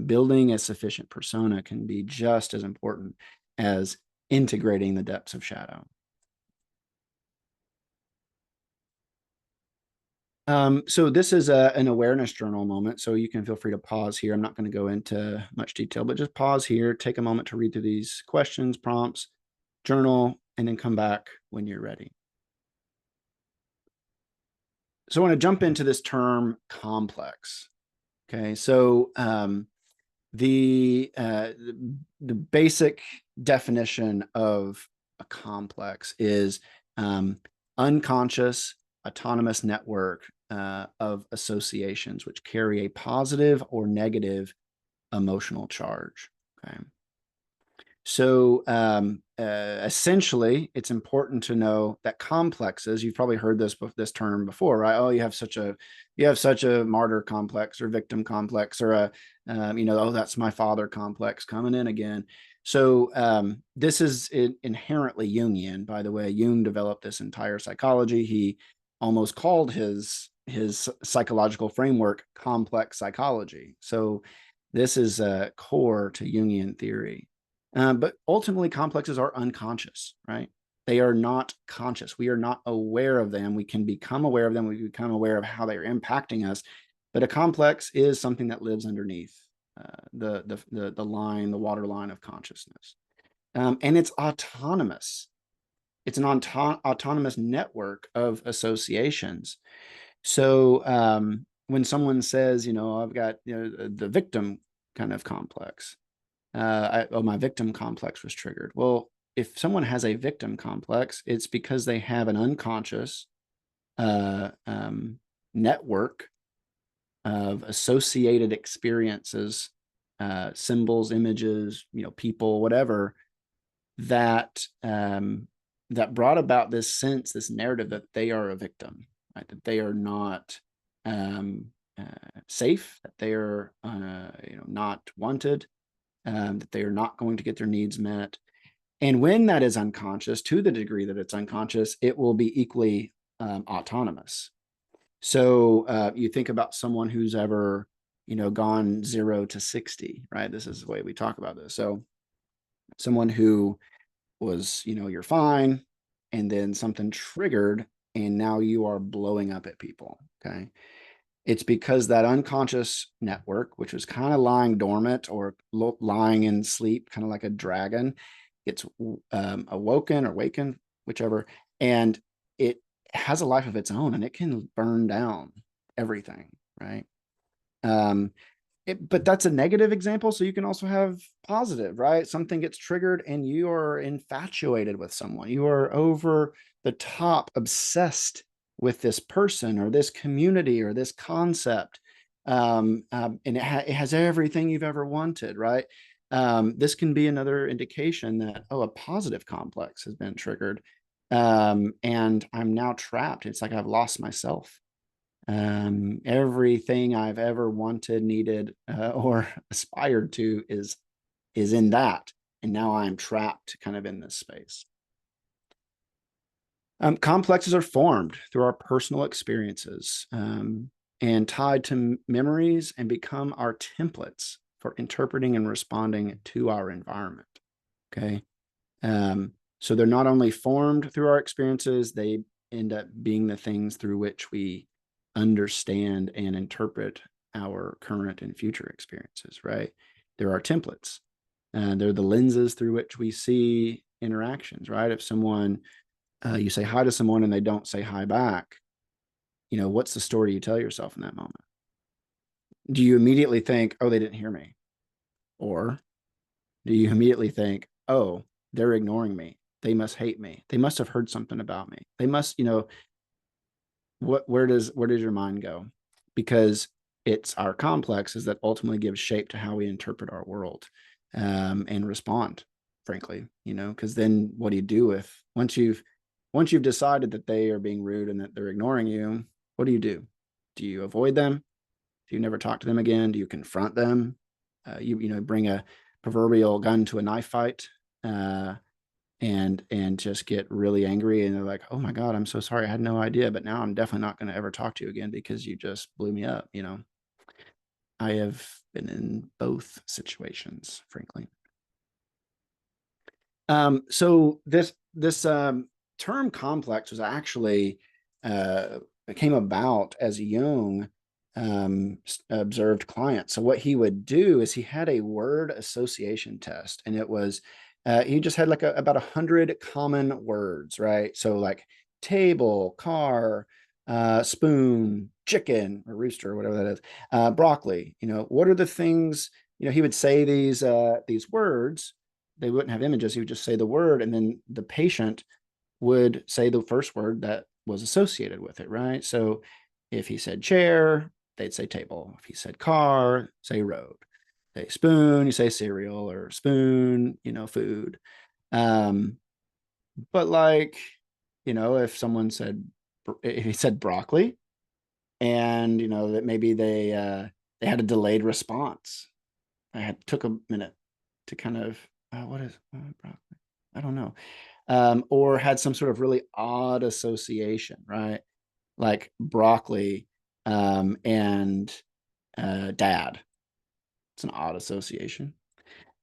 building a sufficient persona can be just as important as integrating the depths of shadow. So this is an awareness journal moment, so you can feel free to pause here. I'm not going to go into much detail, but just pause here, take a moment to read through these questions, prompts, journal, and then come back when you're ready. So I want to jump into this term complex. Okay, so the basic definition of a complex is unconscious autonomous network of associations which carry a positive or negative emotional charge. Okay. So essentially, it's important to know that complexes. You've probably heard this term before, right? Oh, you have such a martyr complex or victim complex or a oh, that's my father complex coming in again. So this is inherently Jungian. By the way, Jung developed this entire psychology. He almost called his psychological framework complex psychology. So this is core to Jungian theory. But ultimately, complexes are unconscious, right? They are not conscious. We are not aware of them. We can become aware of them. We become aware of how they are impacting us. But a complex is something that lives underneath the line, the water line of consciousness, and it's autonomous. It's an autonomous network of associations. So when someone says, I've got the victim kind of complex, my victim complex was triggered. Well, if someone has a victim complex, it's because they have an unconscious network of associated experiences, symbols, images, people, whatever, that that brought about this sense, this narrative that they are a victim, right? That they are not safe, that they are not wanted, that they are not going to get their needs met. And when that is unconscious, to the degree that it's unconscious, it will be equally autonomous. So you think about someone who's ever, gone 0 to 60, right? This is the way we talk about this. So someone who was, you're fine, and then something triggered, and now you are blowing up at people. Okay. It's because that unconscious network, which was kind of lying dormant or lying in sleep, kind of like a dragon, gets awoken or wakened, whichever, and it has a life of its own, and it can burn down everything, right? But that's a negative example. So you can also have positive, right? Something gets triggered and you are infatuated with someone. You are over the top obsessed with this person or this community or this concept. And it has everything you've ever wanted, right? This can be another indication that, oh, a positive complex has been triggered. And I'm now trapped. It's like I've lost myself. Everything I've ever wanted, needed, or aspired to is in that, and now I'm trapped kind of in this space. Complexes are formed through our personal experiences and tied to memories and become our templates for interpreting and responding to our environment. Okay. So they're not only formed through our experiences, they end up being the things through which we understand and interpret our current and future experiences, right? There are templates. They're the lenses through which we see interactions, right? If someone, you say hi to someone and they don't say hi back, what's the story you tell yourself in that moment? Do you immediately think, oh, they didn't hear me? Or do you immediately think, oh, they're ignoring me? They must hate me. They must have heard something about me. They must, where does your mind go? Because it's our complexes that ultimately give shape to how we interpret our world and respond, frankly, because then what do you do with once you've decided that they are being rude and that they're ignoring you? What do? Do you avoid them? Do you never talk to them again? Do you confront them? You bring a proverbial gun to a knife fight and just get really angry, and they're like, oh my God, I'm so sorry, I had no idea, but now I'm definitely not going to ever talk to you again because you just blew me up. I have been in both situations, frankly. So this term complex was actually came about as Jung observed clients. So what he would do is he had a word association test, and it was he just had like about 100 common words, right? So like table, car, spoon, chicken, or rooster, or whatever that is, broccoli. What are the things? He would say these words. They wouldn't have images. He would just say the word, and then the patient would say the first word that was associated with it, right? So if he said chair, they'd say table. If he said car, say road. Say spoon, you say cereal, or spoon, food. Um, but like, if someone said, if he said broccoli, and that maybe they had a delayed response. Took a minute to kind of what is broccoli? I don't know. Or had some sort of really odd association, right? Like broccoli and dad. It's an odd association.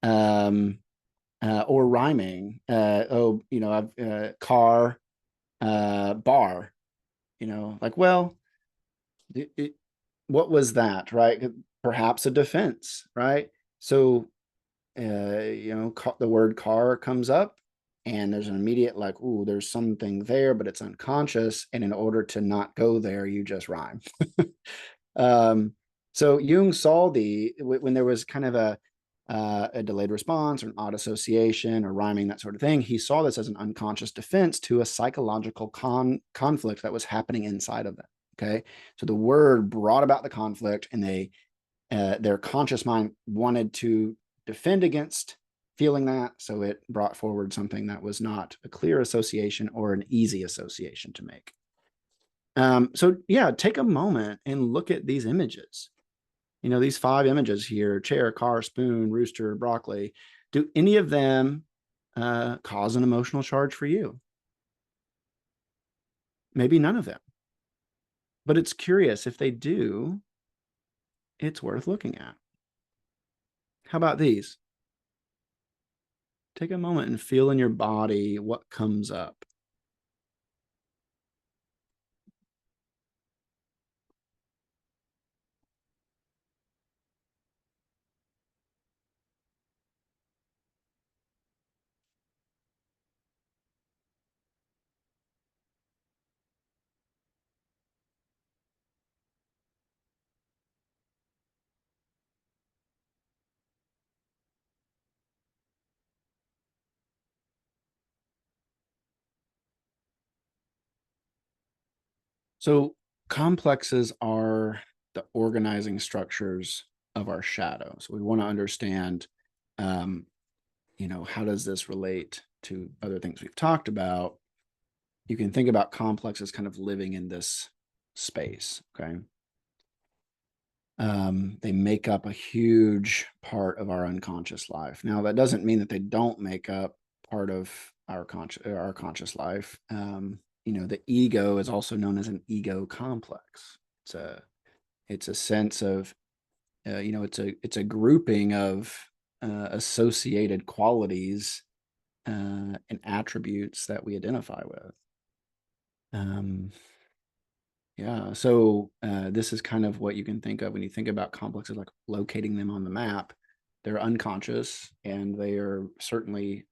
Or rhyming. I've car, bar. Like, well, what was that, right? Perhaps a defense, right? So, the word car comes up, and there's an immediate like, ooh, there's something there, but it's unconscious. And in order to not go there, you just rhyme. So Jung saw when there was kind of a delayed response or an odd association or rhyming, that sort of thing. He saw this as an unconscious defense to a psychological conflict that was happening inside of them. Okay, so the word brought about the conflict, and their conscious mind wanted to defend against feeling that, so it brought forward something that was not a clear association or an easy association to make. So yeah, take a moment and look at these images. These 5 images here: chair, car, spoon, rooster, broccoli. Do any of them cause an emotional charge for you? Maybe none of them. But it's curious, if they do, it's worth looking at. How about these? Take a moment and feel in your body what comes up. So complexes are the organizing structures of our shadow. So we want to understand, how does this relate to other things we've talked about? You can think about complexes kind of living in this space. Okay. They make up a huge part of our unconscious life. Now, that doesn't mean that they don't make up part of our conscious life. The ego is also known as an ego complex. It's a sense of, it's a grouping of associated qualities and attributes that we identify with. Yeah, so this is kind of what you can think of when you think about complexes, like locating them on the map. They're unconscious, and they are certainly,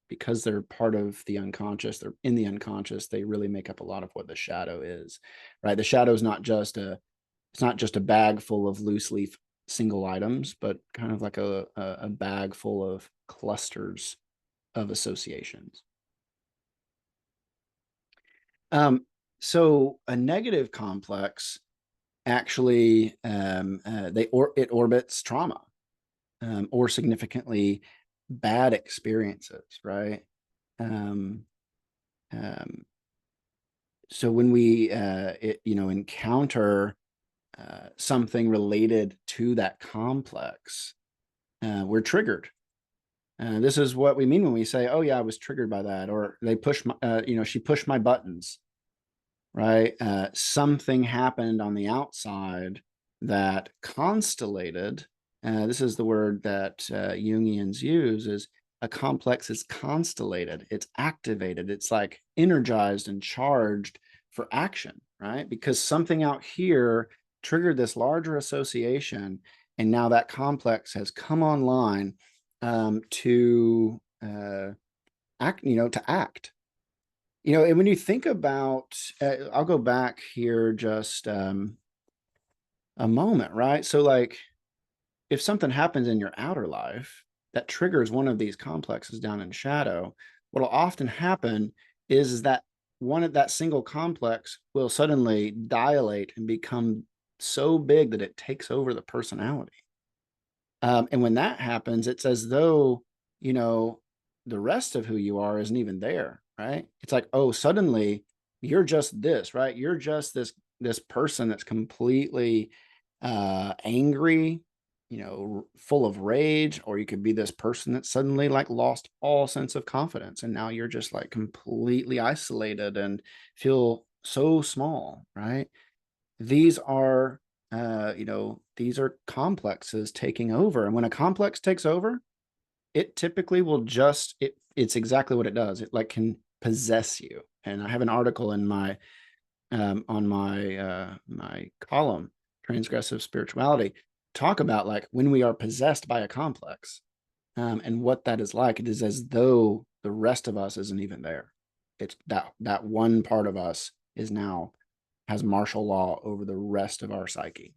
because they're part of the unconscious, they're in the unconscious, they really make up a lot of what the shadow is, right? The shadow is it's not just a bag full of loose leaf single items, but kind of like a bag full of clusters of associations. So a negative complex actually it orbits trauma or significantly bad experiences, right? Um, um, so when we encounter something related to that complex, we're triggered. This is what we mean when we say, "Oh yeah, I was triggered by that," or they pushed my, she pushed my buttons, right? Something happened on the outside that constellated. This is the word that Jungians use: is a complex is constellated. It's activated. It's like energized and charged for action, right? Because something out here triggered this larger association, and now that complex has come online to act. To act. And when you think about, I'll go back here just a moment, right? So like if something happens in your outer life that triggers one of these complexes down in shadow, what'll often happen is that one of that single complex will suddenly dilate and become so big that it takes over the personality. And when that happens, it's as though, you know, the rest of who you are isn't even there, right? It's like, oh, suddenly you're just this, right? You're just this person that's completely angry, full of rage, or you could be this person that suddenly like lost all sense of confidence, and now you're just like completely isolated and feel so small, right? These are these are complexes taking over. And when a complex takes over, it typically will it's exactly what it does. It like can possess you. And I have an article in my on my column, Transgressive Spirituality, talk about like when we are possessed by a complex, and what that is like. It is as though the rest of us isn't even there. It's that one part of us is now has martial law over the rest of our psyche.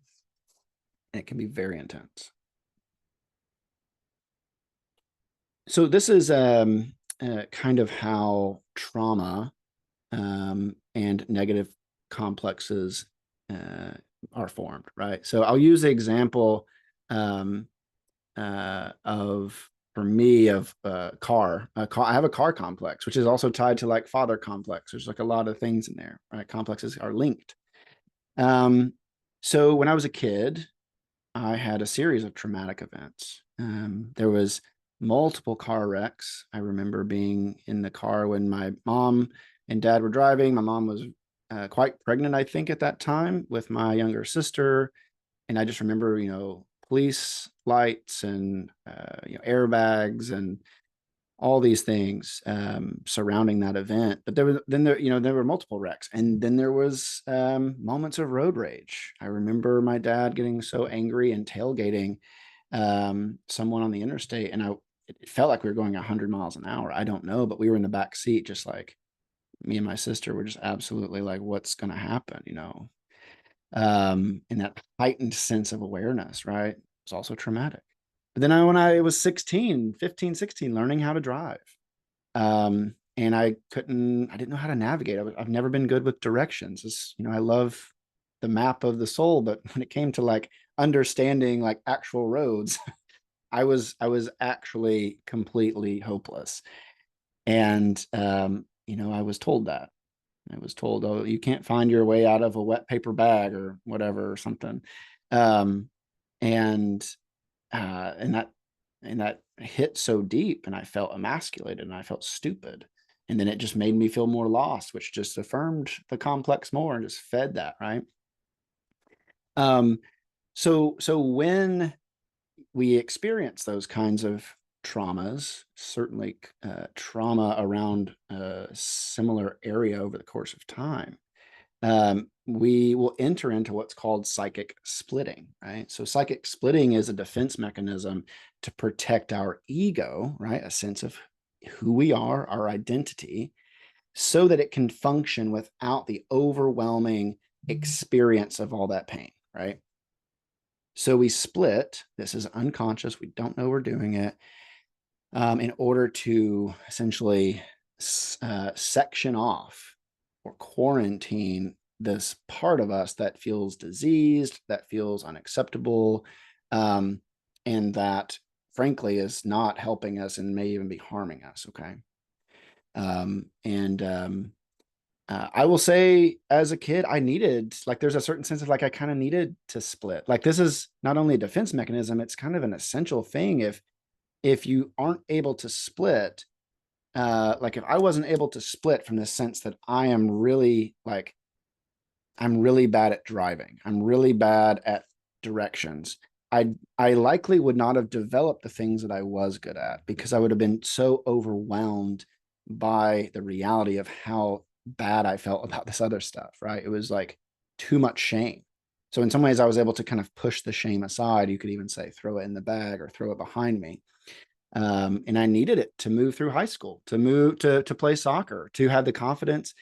And it can be very intense. So this is kind of how trauma and negative complexes are formed, right? So I'll use the example um, of for me of a car. I have a car complex, which is also tied to like father complex. There's like a lot of things in there, right? Complexes are linked. So when I was a kid, I had a series of traumatic events. There was multiple car wrecks. I remember being in the car when my mom and dad were driving. My mom was quite pregnant, I think, at that time with my younger sister. And I just remember, police lights and, airbags and all these things surrounding that event. But there were multiple wrecks, and then there was moments of road rage. I remember my dad getting so angry and tailgating someone on the interstate, and it felt like we were going 100 miles an hour. I don't know, but we were in the back seat, just like me and my sister were just absolutely like, what's going to happen, and that heightened sense of awareness, right? It's also traumatic. But then when I was 16, 15, 16, learning how to drive. And I didn't know how to navigate. I've never been good with directions. I love the map of the soul, but when it came to like understanding like actual roads, I was actually completely hopeless. And I was told that. I was told, oh, you can't find your way out of a wet paper bag or whatever or something. Um, and and that hit so deep, and I felt emasculated and I felt stupid. And then it just made me feel more lost, which just affirmed the complex more and just fed that, right? So when we experience those kinds of traumas, certainly trauma around a similar area over the course of time, we will enter into what's called psychic splitting, right? So psychic splitting is a defense mechanism to protect our ego, right? A sense of who we are, our identity, so that it can function without the overwhelming experience of all that pain, right? So we split. This is unconscious. We don't know we're doing it, in order to essentially section off or quarantine this part of us that feels diseased, that feels unacceptable, and that frankly is not helping us and may even be harming us. Okay. And I will say as a kid, I needed, like, there's a certain sense of like, I kind of needed to split. Like, this is not only a defense mechanism, it's kind of an essential thing. If you aren't able to split, like if I wasn't able to split from the sense that I'm really bad at driving, I'm really bad at directions, I likely would not have developed the things that I was good at, because I would have been so overwhelmed by the reality of how bad I felt about this other stuff, right? It was like too much shame. So in some ways I was able to kind of push the shame aside. You could even say throw it in the bag or throw it behind me. And I needed it to move through high school, to move to play soccer, to have the confidence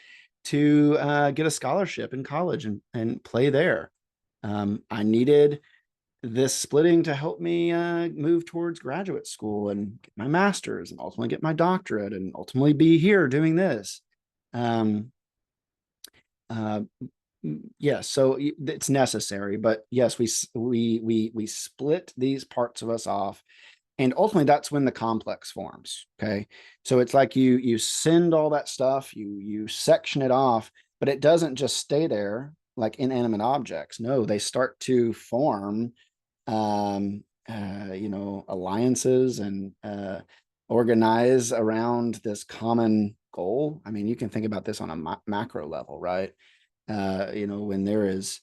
to get a scholarship in college and play there. I needed this splitting to help me move towards graduate school and get my master's and ultimately get my doctorate and ultimately be here doing this. Um, uh, yes, so it's necessary, but yes, we split these parts of us off, and ultimately that's when the complex forms. Okay, so it's like you send all that stuff, you section it off, but it doesn't just stay there like inanimate objects. No, they start to form alliances and organize around this common goal. I mean, you can think about this on a macro level, right? When there is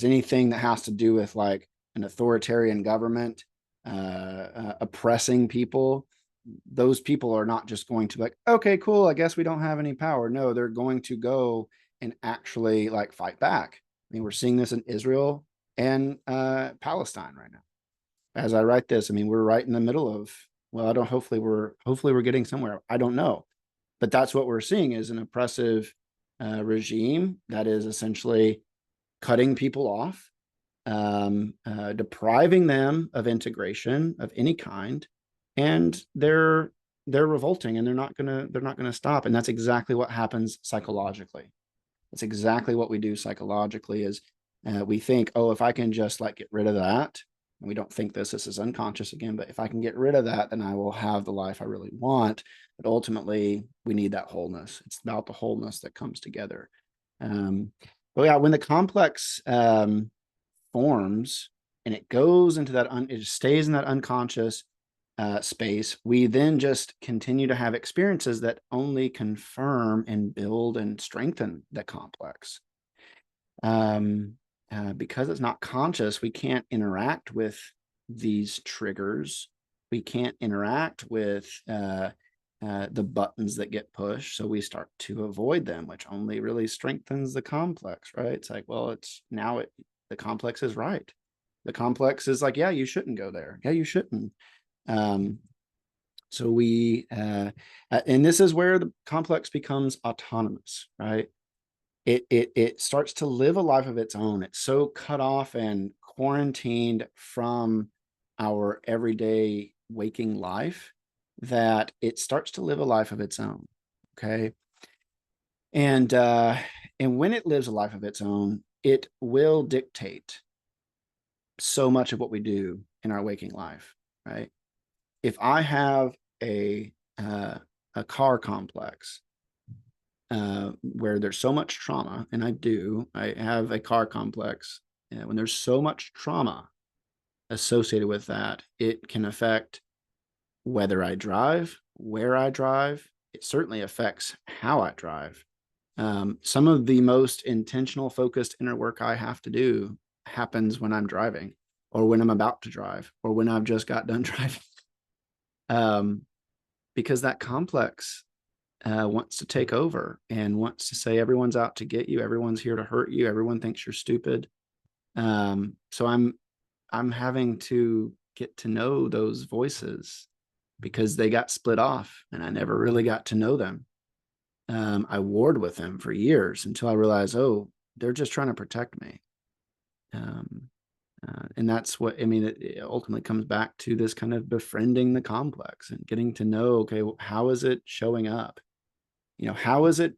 anything that has to do with like an authoritarian government oppressing people, those people are not just going to like, okay, cool, I guess we don't have any power. No, they're going to go and actually like fight back. I mean, we're seeing this in Israel and Palestine right now. As I write this, I mean, we're right in the middle of, well, I don't, hopefully we're getting somewhere. I don't know, but that's what we're seeing is an oppressive regime that is essentially cutting people off, depriving them of integration of any kind, and they're revolting, and they're not gonna stop. And that's exactly what happens psychologically. It's exactly what we do psychologically is we think, oh, if I can just like get rid of that, and we don't think this is unconscious again, but if I can get rid of that, then I will have the life I really want. But ultimately, we need that wholeness. It's about the wholeness that comes together. Um, but yeah, when the complex forms and it goes into that, it stays in that unconscious space, we then just continue to have experiences that only confirm and build and strengthen the complex. Because it's not conscious, we can't interact with these triggers. We can't interact with the buttons that get pushed. So we start to avoid them, which only really strengthens the complex, right? It's like, well, the complex is right. The complex is like, yeah, you shouldn't go there. Yeah, you shouldn't. So and this is where the complex becomes autonomous, right? It starts to live a life of its own. It's so cut off and quarantined from our everyday waking life that it starts to live a life of its own. Okay. And when it lives a life of its own, it will dictate so much of what we do in our waking life, right? If I have a car complex where there's so much trauma, and I have a car complex, when there's so much trauma associated with that, it can affect whether I drive, where I drive. It certainly affects how I drive. Some of the most intentional, focused inner work I have to do happens when I'm driving, or when I'm about to drive, or when I've just got done driving. Because that complex wants to take over and wants to say everyone's out to get you, everyone's here to hurt you, everyone thinks you're stupid. So I'm having to get to know those voices because they got split off and I never really got to know them. I warred with them for years until I realized, oh, they're just trying to protect me. And that's what, I mean, it ultimately comes back to this kind of befriending the complex and getting to know, okay, how is it showing up? How is it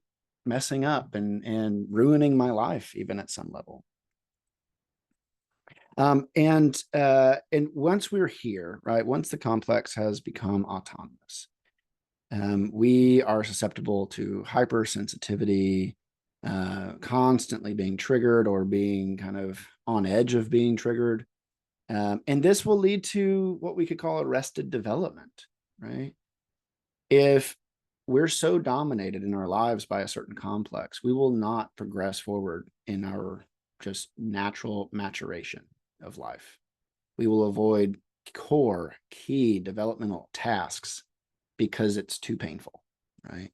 messing up and ruining my life, even at some level? And once we're here, right, once the complex has become autonomous, we are susceptible to hypersensitivity, constantly being triggered or being kind of on edge of being triggered. And this will lead to what we could call arrested development, right? If we're so dominated in our lives by a certain complex, we will not progress forward in our just natural maturation of life. We will avoid core, key developmental tasks because it's too painful, right?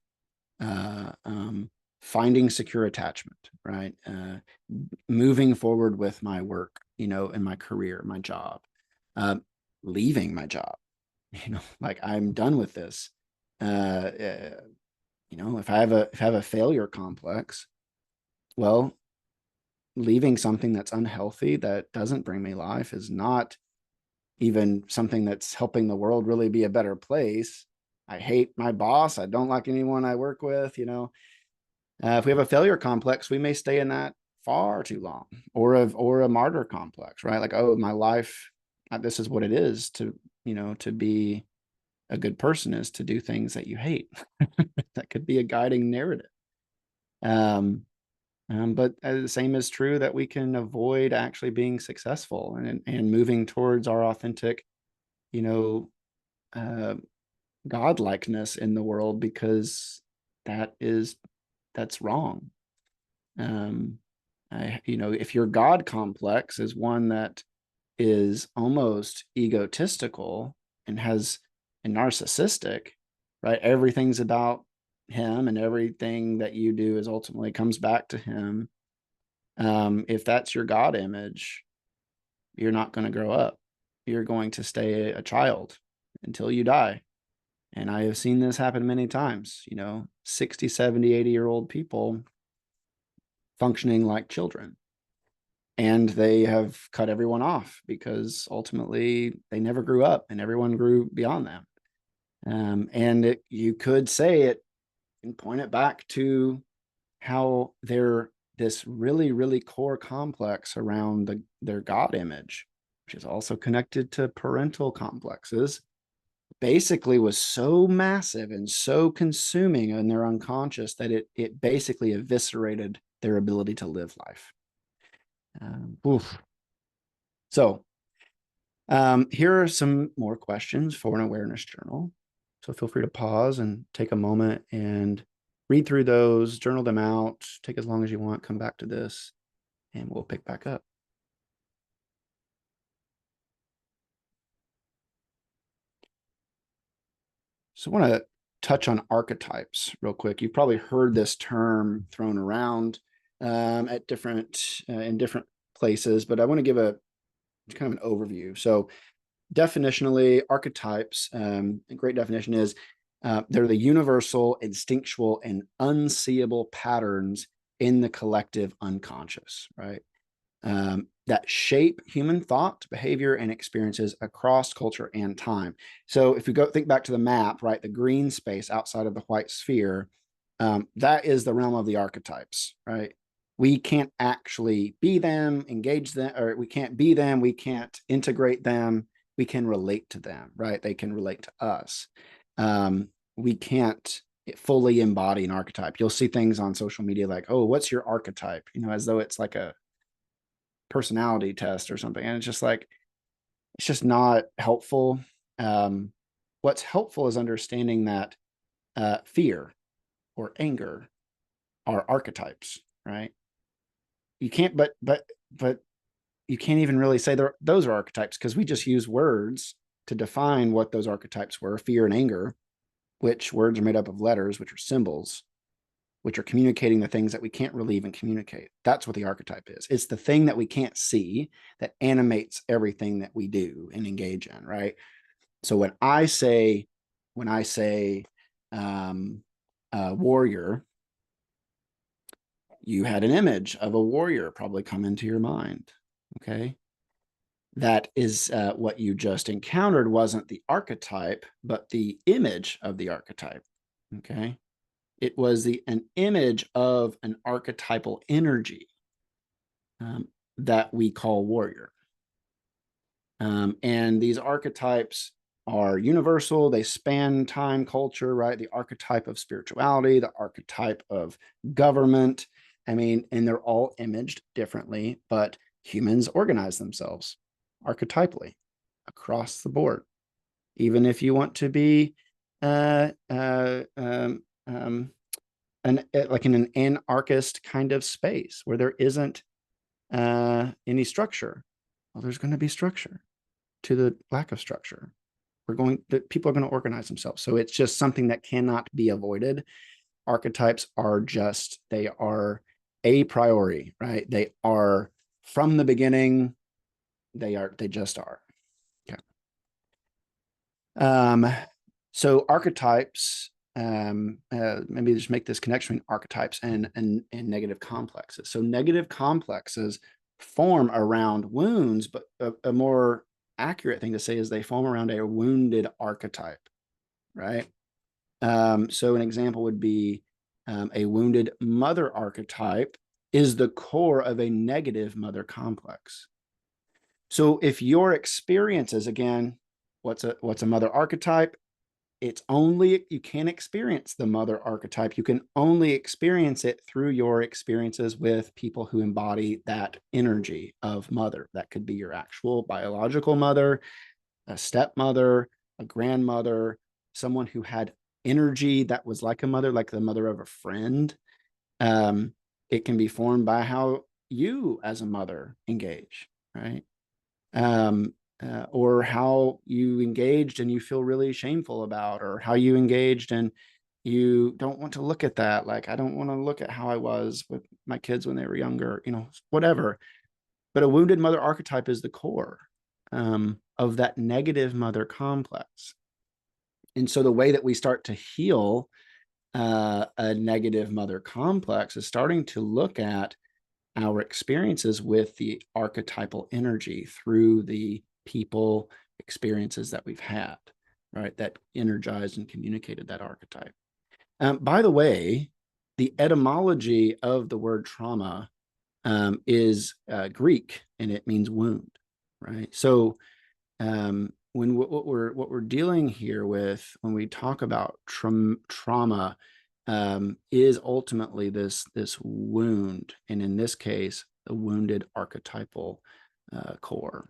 Finding secure attachment, right? Moving forward with my work, in my career, my job. leaving my job, like I'm done with this. If I have a failure complex, well, leaving something that's unhealthy, that doesn't bring me life, is not even something that's helping the world really be a better place. I hate my boss. I don't like anyone I work with. If we have a failure complex, we may stay in that far too long, or a martyr complex, right? Like, oh, my life, this is what it is to be a good person, is to do things that you hate. That could be a guiding narrative. But the same is true that we can avoid actually being successful and moving towards our authentic, you know, uh, godlikeness in the world, because that's wrong. If your God complex is one that is almost egotistical and narcissistic, right? Everything's about him, and everything that you do is ultimately comes back to him. If that's your God image, you're not going to grow up. You're going to stay a child until you die. And I have seen this happen many times, 60, 70, 80-year-old people functioning like children. And they have cut everyone off because ultimately they never grew up, and everyone grew beyond them. You could say it and point it back to how they're this really, really core complex around their God image, which is also connected to parental complexes, basically was so massive and so consuming in their unconscious that it basically eviscerated their ability to live life. So here are some more questions for an awareness journal. So feel free to pause and take a moment and read through those, journal them out, take as long as you want, come back to this, and we'll pick back up. So I want to touch on archetypes real quick. You've probably heard this term thrown around in different places, but I want to give a kind of an overview. So definitionally, archetypes, a great definition is they're the universal, instinctual, and unseeable patterns in the collective unconscious, right? That shape human thought, behavior, and experiences across culture and time. So if we think back to the map, right, the green space outside of the white sphere, that is the realm of the archetypes, right? We can't actually be them, engage them, or we can't be them. We can't integrate them. We can relate to them, right? They can relate to us. We can't fully embody an archetype. You'll see things on social media like, oh, what's your archetype? As though it's like a personality test or something. And it's just not helpful. What's helpful is understanding that fear or anger are archetypes, right? You can't, but you can't even really say those are archetypes, because we just use words to define what those archetypes were: fear and anger, which words are made up of letters, which are symbols, which are communicating the things that we can't really even communicate. That's what the archetype is. It's the thing that we can't see that animates everything that we do and engage in, right? So when I say warrior, you had an image of a warrior probably come into your mind, okay? That is what you just encountered wasn't the archetype, but the image of the archetype, okay? It was an image of an archetypal energy that we call warrior. And these archetypes are universal. They span time, culture, right? The archetype of spirituality, the archetype of government. And they're all imaged differently, but humans organize themselves archetypally across the board. Even if you want to be like in an anarchist kind of space where there isn't any structure, well, there's going to be structure to the lack of structure. People are going to organize themselves. So it's just something that cannot be avoided. Archetypes they are a priori, right? They are from the beginning. They just are. Okay. Um, so archetypes, maybe just make this connection between archetypes and negative complexes. So negative complexes form around wounds, but a more accurate thing to say is they form around a wounded archetype, right? So an example would be a wounded mother archetype is the core of a negative mother complex. So if your experiences, again, what's a mother archetype? It's only, you can't experience the mother archetype. You can only experience it through your experiences with people who embody that energy of mother. That could be your actual biological mother, a stepmother, a grandmother, someone who had energy that was like a mother, like the mother of a friend. Um, it can be formed by how you as a mother engage, right? Or how you engaged and you feel really shameful about, or how you engaged and you don't want to look at that. Like, I don't want to look at how I was with my kids when they were younger, whatever. But a wounded mother archetype is the core of that negative mother complex. And so the way that we start to heal a negative mother complex is starting to look at our experiences with the archetypal energy through the people experiences that we've had, right? That energized and communicated that archetype. By the way, the etymology of the word trauma is Greek, and it means wound, right? So when what we're dealing here with when we talk about trauma is ultimately this wound, and in this case, the wounded archetypal core.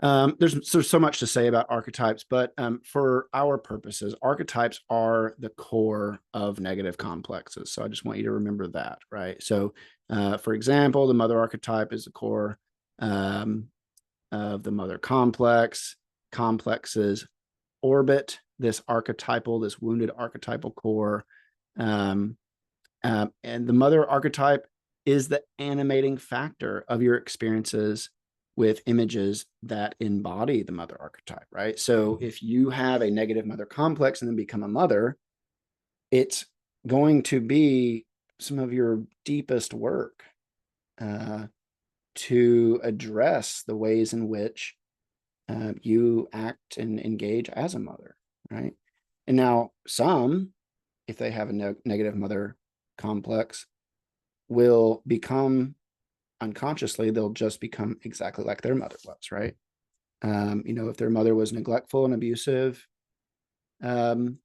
There's so much to say about archetypes, but for our purposes, archetypes are the core of negative complexes. So I just want you to remember that, right? So, for example, the mother archetype is the core of the mother complex. Complexes orbit this wounded archetypal core. And the mother archetype is the animating factor of your experiences with images that embody the mother archetype, right? So if you have a negative mother complex and then become a mother, it's going to be some of your deepest work to address the ways in which you act and engage as a mother, right? And now some, if they have a negative mother complex, will become unconsciously, they'll just become exactly like their mother was, right? If their mother was neglectful and abusive, um,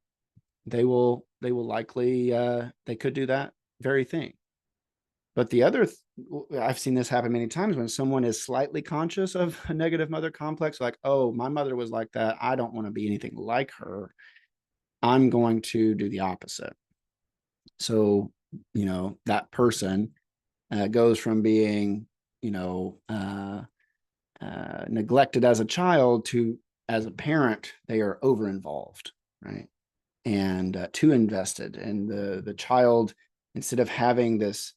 they will likely they could do that very thing. But the other, I've seen this happen many times when someone is slightly conscious of a negative mother complex, like, oh, my mother was like that. I don't want to be anything like her. I'm going to do the opposite. So, that person goes from being, neglected as a child to, as a parent, they are over involved, right? And too invested. And the child, instead of having this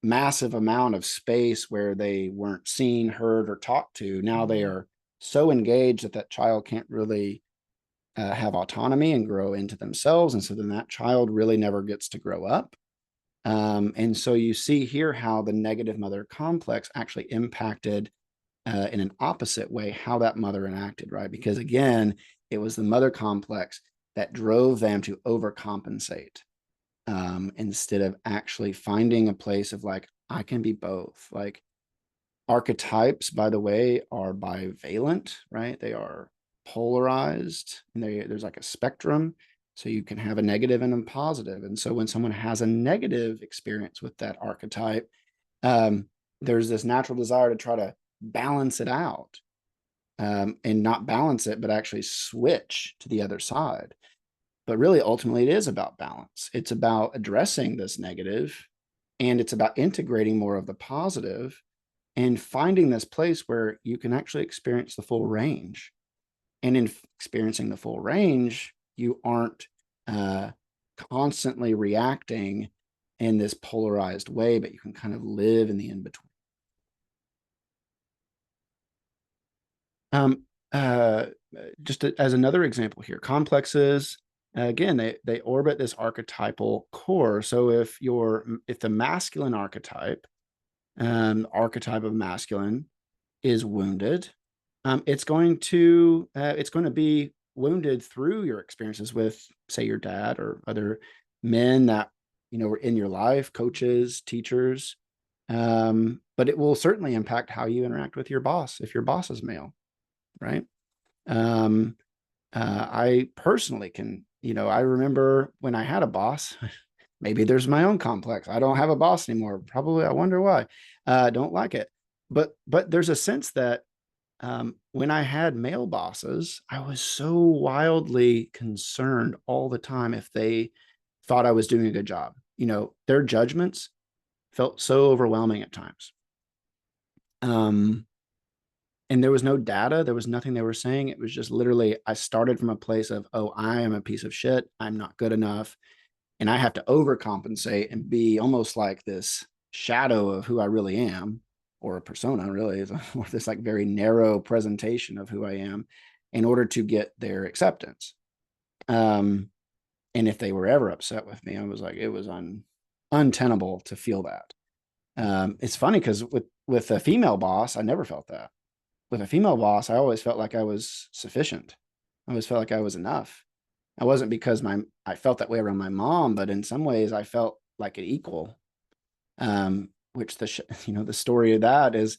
massive amount of space where they weren't seen, heard, or talked to, now they are so engaged that child can't really have autonomy and grow into themselves. And so then that child really never gets to grow up. And so you see here how the negative mother complex actually impacted in an opposite way how that mother enacted, right? Because again, it was the mother complex that drove them to overcompensate instead of actually finding a place of like, I can be both. Like, archetypes, by the way, are bivalent, right? They are polarized, and there's like a spectrum. So you can have a negative and a positive. And so when someone has a negative experience with that archetype, there's this natural desire to try to balance it out, and not balance it, but actually switch to the other side. But really, ultimately, it is about balance. It's about addressing this negative, and it's about integrating more of the positive and finding this place where you can actually experience the full range. And in experiencing the full range, you aren't constantly reacting in this polarized way, but you can kind of live in the in between. Um, uh, just as another example here, complexes, again, they orbit this archetypal core. So if the masculine archetype of masculine is wounded, it's going to be wounded through your experiences with, say, your dad or other men that were in your life, coaches, teachers. But it will certainly impact how you interact with your boss if your boss is male, right? Um, I personally I remember when I had a boss. Maybe there's my own complex. I don't have a boss anymore. Probably, I wonder why. Don't like it. But there's a sense that when I had male bosses, I was so wildly concerned all the time if they thought I was doing a good job. Their judgments felt so overwhelming at times. And there was no data. There was nothing they were saying. It was just literally, I started from a place of, oh, I am a piece of shit. I'm not good enough. And I have to overcompensate and be almost like this shadow of who I really am, or a persona, really, or this like very narrow presentation of who I am in order to get their acceptance. And if they were ever upset with me, I was like, it was untenable to feel that. It's funny because with a female boss, I never felt that. With a female boss, I always felt like I was sufficient. I always felt like I was enough. It wasn't because I felt that way around my mom, but in some ways I felt like an equal. Which the story of that is,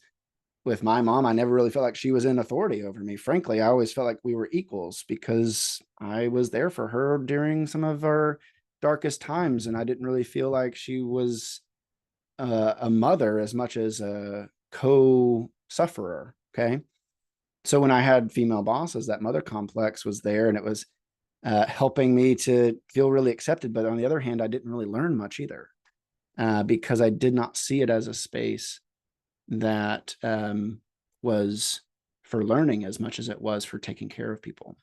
with my mom, I never really felt like she was in authority over me. Frankly, I always felt like we were equals because I was there for her during some of our darkest times, and I didn't really feel like she was a mother as much as a co-sufferer. Okay. So when I had female bosses, that mother complex was there, and it was helping me to feel really accepted. But on the other hand, I didn't really learn much either, because I did not see it as a space that was for learning as much as it was for taking care of people,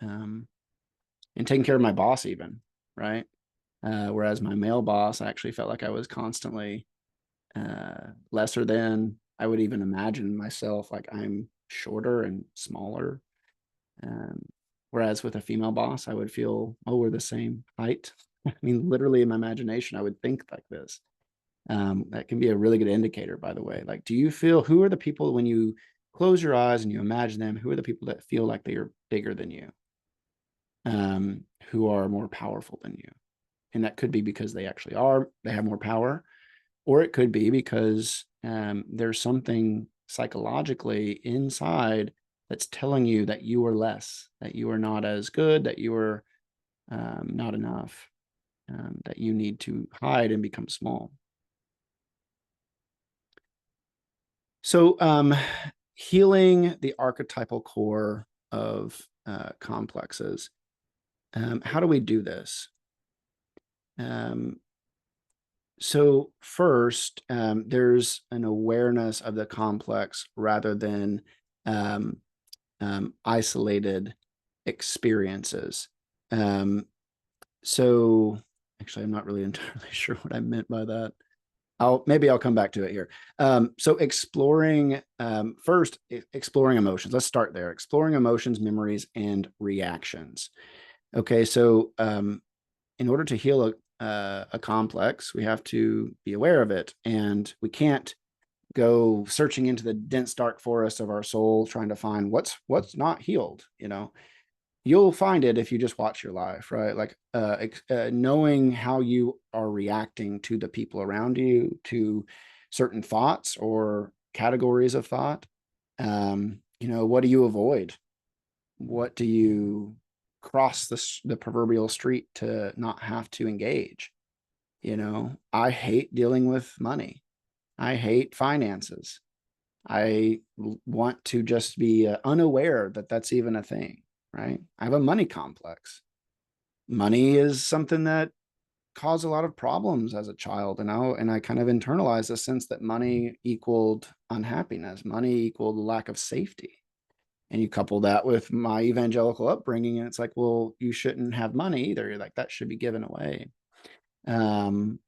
and taking care of my boss even, right? Whereas my male boss, I actually felt like I was constantly lesser than. I would even imagine myself like I'm shorter and smaller. Um, Whereas with a female boss, I would feel, oh, we're the same height. I mean, literally in my imagination, I would think like this. That can be a really good indicator, by the way. Like, do you feel, who are the people when you close your eyes and you imagine them, who are the people that feel like they are bigger than you, who are more powerful than you? And that could be because they actually are, they have more power, or it could be because there's something psychologically inside that's telling you that you are less, that you are not as good, that you are not enough, that you need to hide and become small. So, healing the archetypal core of complexes. How do we do this? So first, there's an awareness of the complex rather than um, isolated experiences. So actually, I'm not really entirely sure what I meant by that. Maybe I'll come back to it here. So exploring first, exploring emotions. Let's start there. Exploring emotions, memories, and reactions. Okay, so in order to heal a complex, we have to be aware of it, and we can't go searching into the dense dark forest of our soul trying to find what's not healed. You'll find it if you just watch your life, right? Like knowing how you are reacting to the people around you, to certain thoughts or categories of thought. What do you avoid? What do you cross the proverbial street to not have to engage? I hate dealing with money. I hate finances. I want to just be unaware that that's even a thing, right? I have a money complex. Money is something that caused a lot of problems as a child, and I kind of internalized the sense that money equaled unhappiness, money equaled lack of safety. And you couple that with my evangelical upbringing, and it's like, well, you shouldn't have money either. You're like, that should be given away. And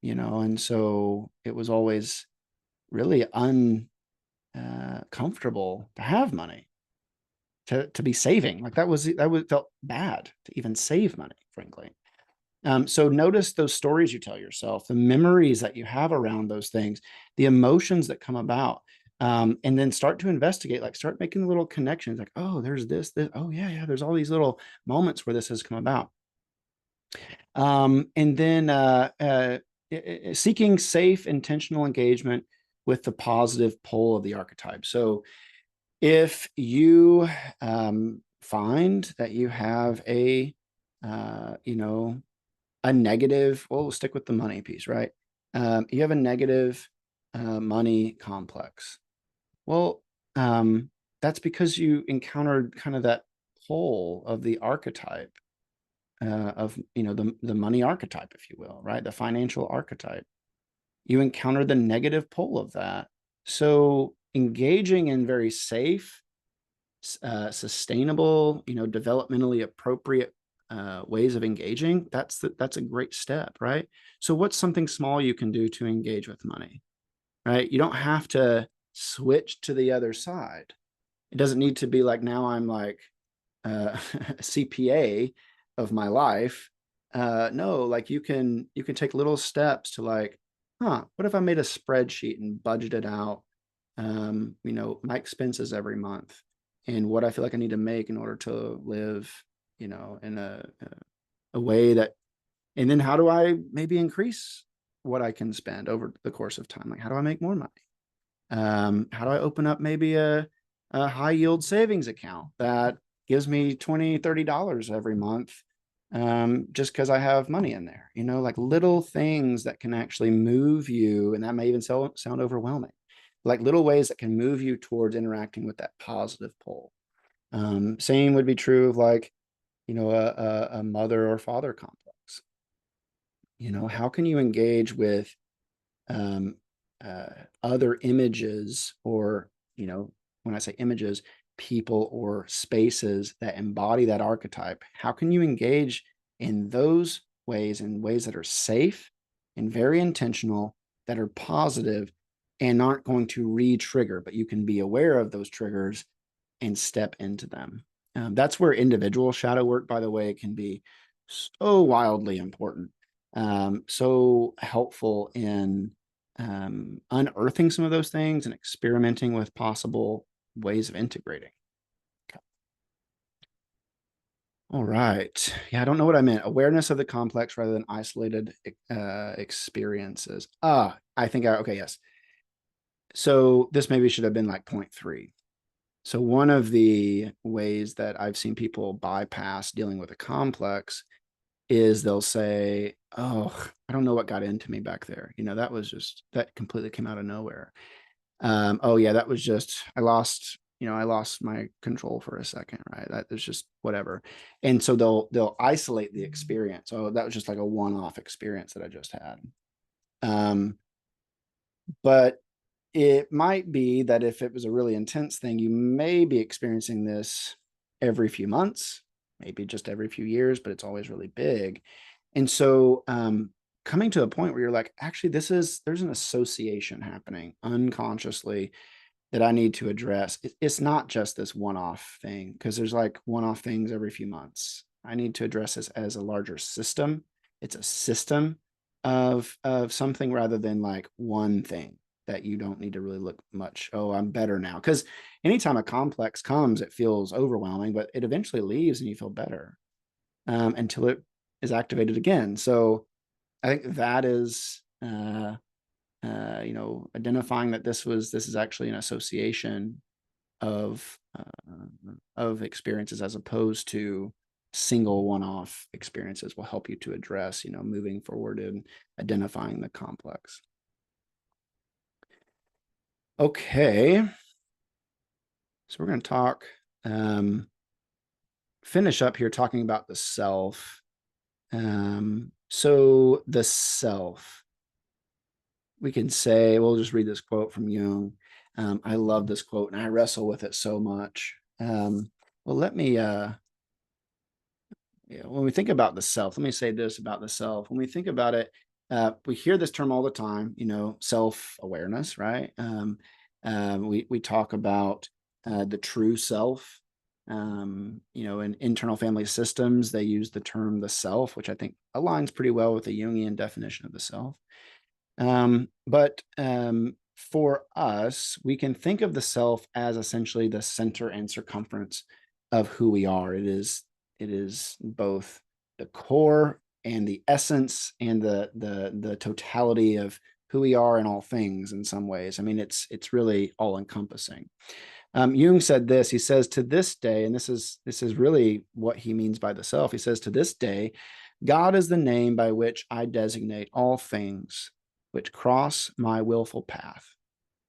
so it was always really uncomfortable to have money. to be saving. Like that felt bad to even save money, frankly. So notice those stories you tell yourself, the memories that you have around those things, the emotions that come about, and then start to investigate, like start making little connections, like, oh, there's this. Oh yeah, there's all these little moments where this has come about. And then seeking safe, intentional engagement with the positive pole of the archetype. So if you find that you have a negative, well, we'll stick with the money piece, right? You have a negative money complex. Well, that's because you encountered kind of that pole of the archetype of, the money archetype, if you will, right? The financial archetype. You encounter the negative pole of that. So engaging in very safe, sustainable, developmentally appropriate ways of engaging, that's a great step, right? So what's something small you can do to engage with money, right? You don't have to switch to the other side. It doesn't need to be like, now I'm like CPA of my life. No, like you can take little steps to like, what if I made a spreadsheet and budgeted out, my expenses every month and what I feel like I need to make in order to live, in a way that, and then how do I maybe increase what I can spend over the course of time? Like, how do I make more money? How do I open up maybe a high yield savings account that gives me $20, $30 every month, just because I have money in there, like little things that can actually move you. And that may even sound overwhelming, like little ways that can move you towards interacting with that positive pole. Same would be true of like, a mother or father complex. How can you engage with um, other images, or, when I say images, people or spaces that embody that archetype? How can you engage in those ways, in ways that are safe and very intentional, that are positive and aren't going to re-trigger, but you can be aware of those triggers and step into them? That's where individual shadow work, by the way, can be so wildly important, so helpful in unearthing some of those things and experimenting with possible ways of integrating. Okay. All right. Yeah, I don't know what I meant. Awareness of the complex rather than isolated experiences. Okay, yes. So this maybe should have been like point 3. So one of the ways that I've seen people bypass dealing with a complex is they'll say, oh, I don't know what got into me back there. That completely came out of nowhere. Oh yeah, that was just, I lost my control for a second, right? That was just whatever. And so they'll isolate the experience. Oh, that was just like a one-off experience that I just had. But it might be that if it was a really intense thing, you may be experiencing this every few months, maybe just every few years, but it's always really big. And so coming to a point where you're like, actually, there's an association happening unconsciously that I need to address. It's not just this one-off thing, because there's like one-off things every few months. I need to address this as a larger system. It's a system of something rather than like one thing that you don't need to really look much. Oh, I'm better now. Because anytime a complex comes, it feels overwhelming, but it eventually leaves and you feel better until it is activated again. So I think that is identifying that this is actually an association of experiences, as opposed to single one-off experiences, will help you to address, moving forward and identifying the complex. Okay. So we're going to talk, finish up here talking about the self. So the self, we can say, we'll just read this quote from Jung. I love this quote and I wrestle with it so much. Well, let me, when we think about the self, let me say this about the self. When we think about it, we hear this term all the time, self-awareness, right? We talk about the true self, In internal family systems, they use the term the self, which I think aligns pretty well with the Jungian definition of the self. But for us, we can think of the self as essentially the center and circumference of who we are. It is both the core and the essence and the totality of who we are in all things in some ways. I mean, it's really all encompassing. Jung said this. He says, to this day, and this is really what he means by the self. He says, to this day, God is the name by which I designate all things which cross my willful path,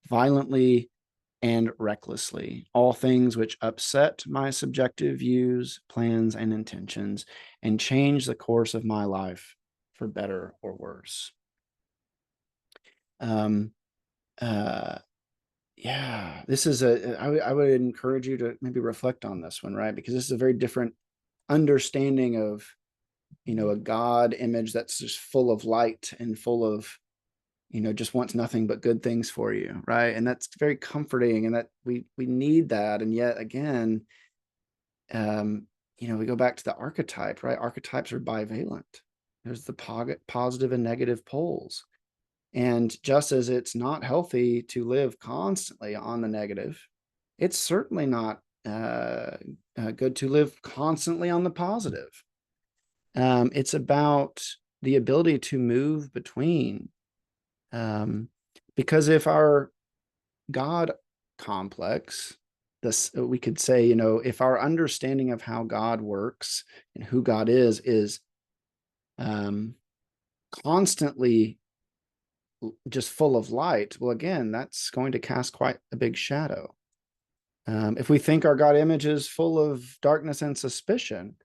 violently and recklessly, all things which upset my subjective views, plans, and intentions, and change the course of my life for better or worse. Yeah, this is I would encourage you to maybe reflect on this one, right? Because this is a very different understanding of, a God image that's just full of light and full of, just wants nothing but good things for you, right? And that's very comforting, and that we need that. And yet again, we go back to the archetype, right? Archetypes are bivalent. There's the positive and negative poles. And just as it's not healthy to live constantly on the negative, it's certainly not good to live constantly on the positive. It's about the ability to move between. Because if our God complex, we could say, if our understanding of how God works and who God is constantly just full of light, well, again, that's going to cast quite a big shadow. If we think our God image is full of darkness and suspicion,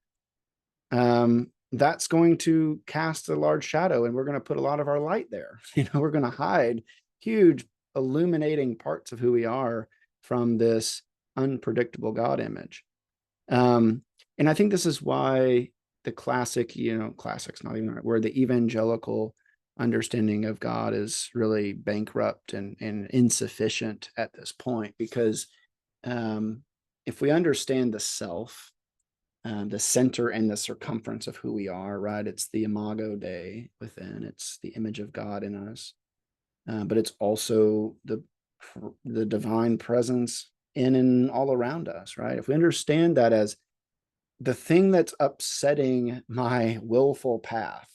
that's going to cast a large shadow, and we're going to put a lot of our light there. We're going to hide huge illuminating parts of who we are from this unpredictable God image. And I think this is why the classics, not even right, where the evangelical understanding of God is really bankrupt and insufficient at this point, because if we understand the self, the center and the circumference of who we are, right? It's the imago Dei within, it's the image of God in us, but it's also the divine presence in and all around us, right? If we understand that as the thing that's upsetting my willful path,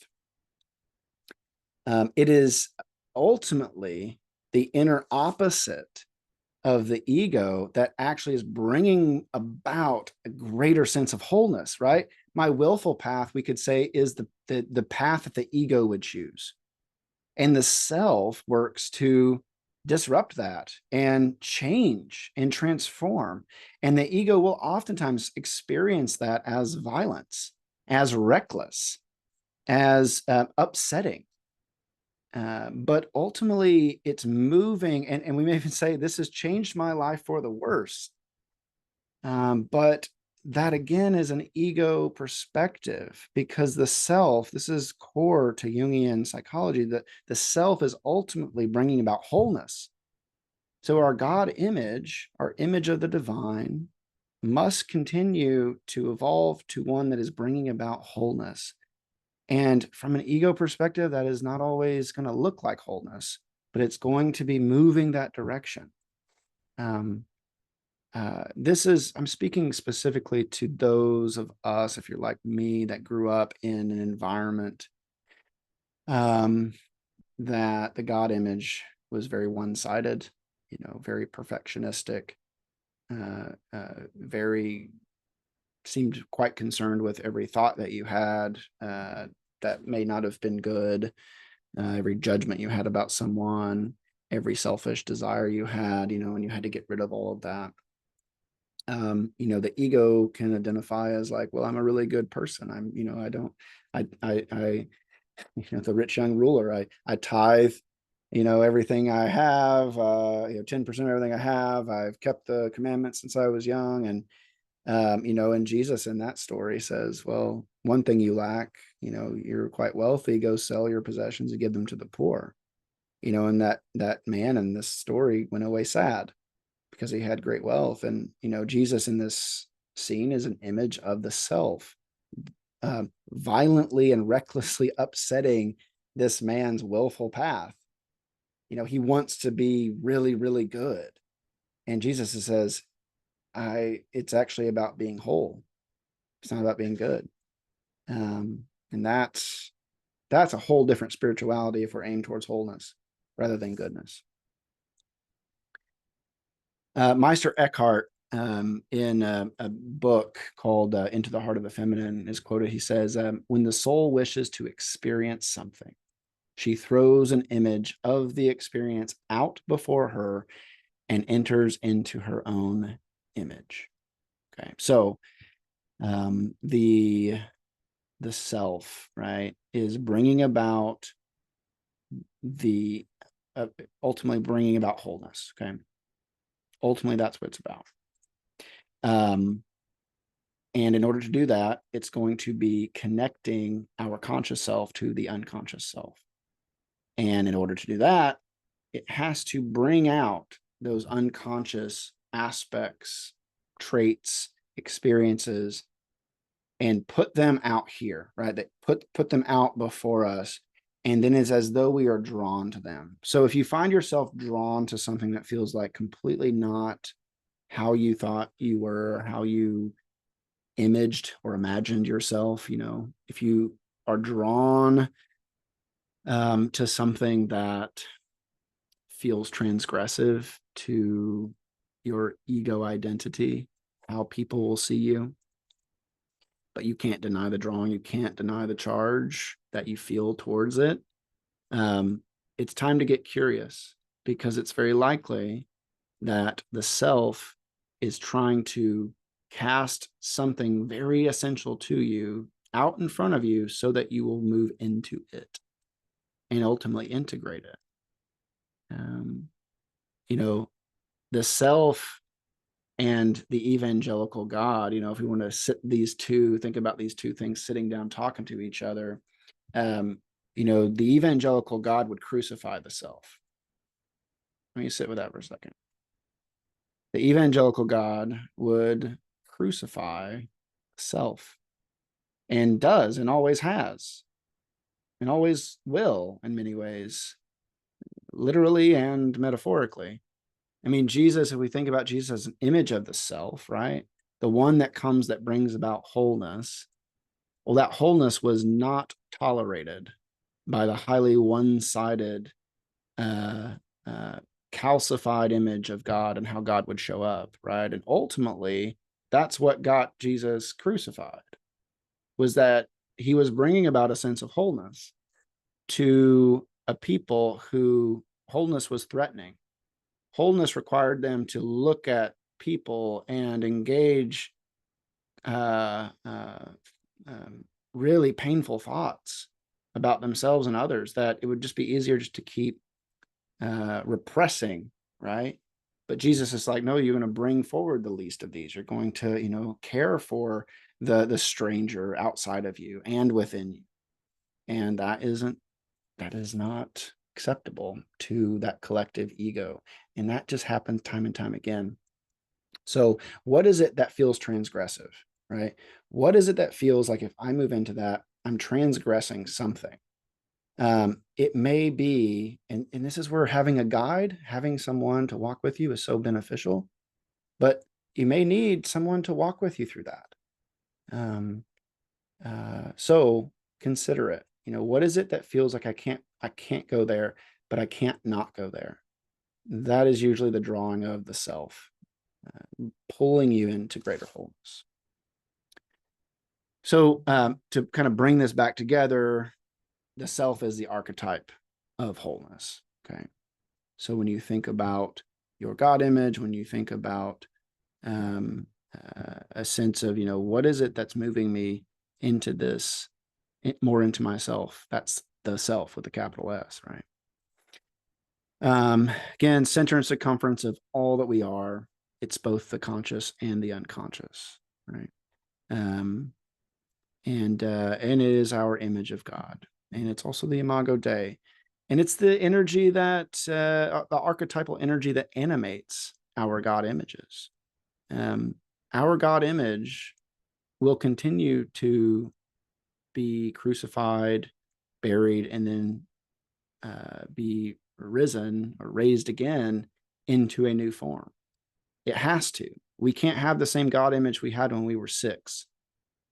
it is ultimately the inner opposite of the ego that actually is bringing about a greater sense of wholeness, right? My willful path, we could say, is the path that the ego would choose. And the self works to disrupt that and change and transform. And the ego will oftentimes experience that as violence, as reckless, as upsetting. But ultimately it's moving, and we may even say this has changed my life for the worse. But that again is an ego perspective, because the self, this is core to Jungian psychology, that the self is ultimately bringing about wholeness. So our God image, our image of the divine, must continue to evolve to one that is bringing about wholeness. And from an ego perspective, that is not always going to look like wholeness, but it's going to be moving that direction. I'm speaking specifically to those of us, if you're like me, that grew up in an environment that the God image was very one-sided, very perfectionistic, very seemed quite concerned with every thought that you had that may not have been good, every judgment you had about someone, every selfish desire you had, and you had to get rid of all of that. The ego can identify as like, well, I'm a really good person. The rich young ruler, I tithe, everything I have, 10% of everything I have. I've kept the commandments since I was young. And and Jesus in that story says, well, one thing you lack, you're quite wealthy, go sell your possessions and give them to the poor. And that man in this story went away sad because he had great wealth. And, Jesus in this seen as an image of the self, violently and recklessly upsetting this man's willful path. He wants to be really, really good. And Jesus says, it's actually about being whole. It's not about being good. And that's a whole different spirituality if we're aimed towards wholeness rather than goodness. Meister Eckhart, in a book called Into the Heart of the Feminine, is quoted. He says, when the soul wishes to experience something, she throws an image of the experience out before her and enters into her own image. Okay, so the self, right, is bringing about ultimately bringing about wholeness. Okay, ultimately that's what it's about. And in order to do that, it's going to be connecting our conscious self to the unconscious self. And in order to do that, it has to bring out those unconscious aspects, traits, experiences, and put them out here, right? That put them out before us. And then it's as though we are drawn to them. So if you find yourself drawn to something that feels like completely not how you thought you were, how you imaged or imagined yourself, if you are drawn to something that feels transgressive to your ego identity, how people will see you, but you can't deny the drawing, you can't deny the charge that you feel towards it, it's time to get curious, because it's very likely that the self is trying to cast something very essential to you out in front of you so that you will move into it and ultimately integrate it. The self and the evangelical God, if we want to think about these two things sitting down, talking to each other, the evangelical God would crucify the self. Let me sit with that for a second. The evangelical God would crucify self, and does, and always has, and always will in many ways, literally and metaphorically. I mean, Jesus, if we think about Jesus as an image of the self, right? The one that comes that brings about wholeness. Well, that wholeness was not tolerated by the highly one-sided, calcified image of God and how God would show up, right? And ultimately, that's what got Jesus crucified, was that he was bringing about a sense of wholeness to a people who wholeness was threatening. Wholeness required them to look at people and engage really painful thoughts about themselves and others, that it would just be easier just to keep repressing, right? But Jesus is like, no, you're going to bring forward the least of these. You're going to, care for the stranger outside of you and within you. And that is not acceptable to that collective ego. And that just happens time and time again. So what is it that feels transgressive, right? What is it that feels like if I move into that, I'm transgressing something? It may be, and this is where having a guide, having someone to walk with you is so beneficial, but you may need someone to walk with you through that. So consider it. What is it that feels like I can't go there, but I can't not go there? That is usually the drawing of the self, pulling you into greater wholeness. So to kind of bring this back together, the self is the archetype of wholeness. Okay. So when you think about your God image, when you think about a sense of, what is it that's moving me into this, more into myself? That's the self with a capital S, right? Again, center and circumference of all that we are. It's both the conscious and the unconscious, right? And it is our image of God, and it's also the Imago Dei, and it's the energy that the archetypal energy that animates our God images. our God image will continue to be crucified, buried, and then be risen or raised again into a new form. It has to. We can't have the same God image we had when we were 6.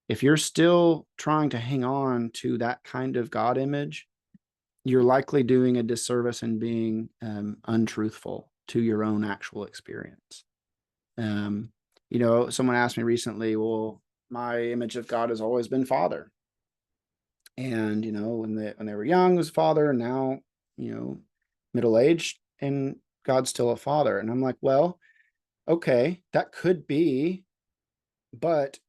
If you're still trying to hang on to that kind of God image, you're likely doing a disservice and being untruthful to your own actual experience. Someone asked me recently, well, my image of God has always been Father. And, when they were young, it was Father, and now, middle-aged, and God's still a Father. And I'm like, well, okay, that could be, but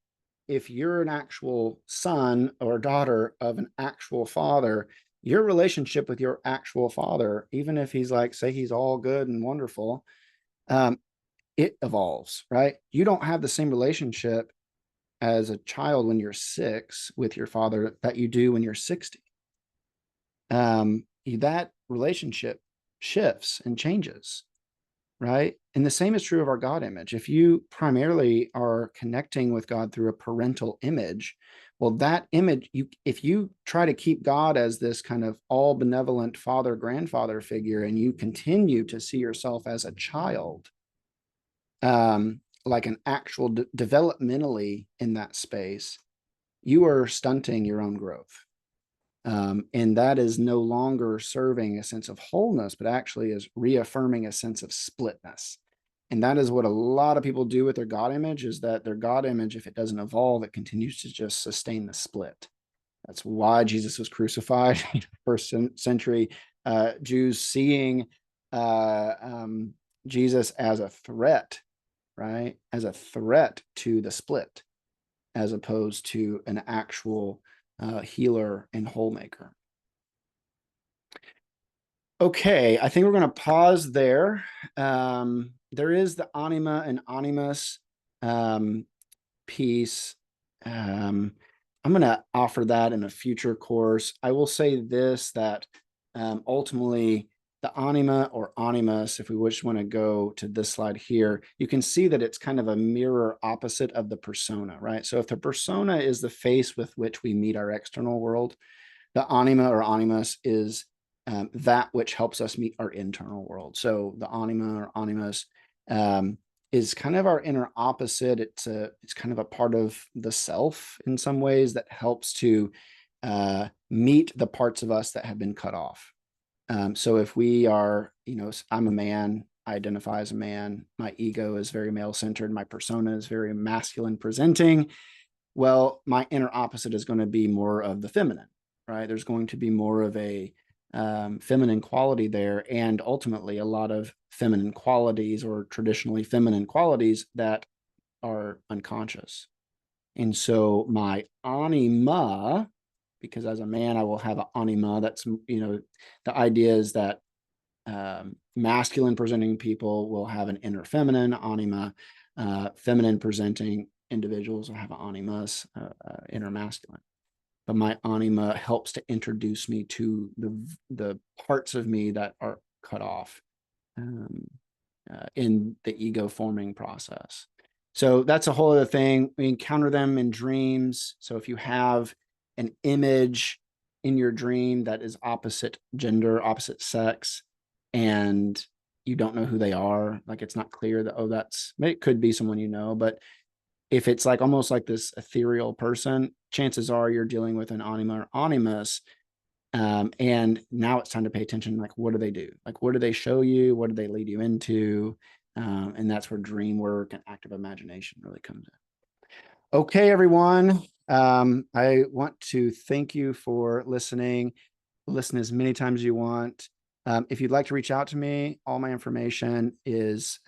if you're an actual son or daughter of an actual father, your relationship with your actual father, even if he's like, say he's all good and wonderful, it evolves, right? You don't have the same relationship as a child when you're 6 with your father that you do when you're 60. That relationship shifts and changes, right? And the same is true of our God image. If you primarily are connecting with God through a parental image, well, that image, if you try to keep God as this kind of all benevolent father, grandfather figure, and you continue to see yourself as a child, like an actual developmentally in that space, you are stunting your own growth. And that is no longer serving a sense of wholeness, but actually is reaffirming a sense of splitness. And that is what a lot of people do with their God image, is that their God image, if it doesn't evolve, it continues to just sustain the split. That's why Jesus was crucified. First century Jews seeing Jesus as a threat, right? As a threat to the split, as opposed to an actual healer and whole maker. Okay, I think we're going to pause there. There is the Anima and Animus piece. I'm going to offer that in a future course. I will say this, that ultimately the Anima or Animus, if we just want to go to this slide here, you can see that it's kind of a mirror opposite of the persona, right? So if the persona is the face with which we meet our external world, the Anima or Animus is that which helps us meet our internal world. So the Anima or Animus is kind of our inner opposite. It's kind of a part of the self in some ways that helps to meet the parts of us that have been cut off. So if we are, I'm a man, I identify as a man, my ego is very male-centered, my persona is very masculine presenting. Well, my inner opposite is going to be more of the feminine, right? There's going to be more of a feminine quality there, and ultimately a lot of feminine qualities or traditionally feminine qualities that are unconscious. And so my anima, because as a man I will have an anima, that's, the idea is that masculine presenting people will have an inner feminine anima, feminine presenting individuals will have an animus, inner masculine. But my anima helps to introduce me to the parts of me that are cut off in the ego forming process. So that's a whole other thing. We encounter them in dreams. So if you have an image in your dream that is opposite gender, opposite sex, and you don't know who they are, like it's not clear that, oh, it could be someone you know, but if it's like almost like this ethereal person, chances are you're dealing with an anima or animus. And now it's time to pay attention. Like, what do they do? Like, what do they show you? What do they lead you into? And that's where dream work and active imagination really comes in. Okay, everyone. I want to thank you for listening. Listen as many times as you want. If you'd like to reach out to me, all my information is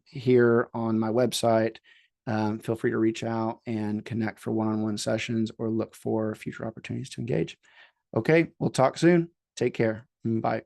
here on my website. Feel free to reach out and connect for one-on-one sessions or look for future opportunities to engage. Okay, we'll talk soon. Take care. Bye.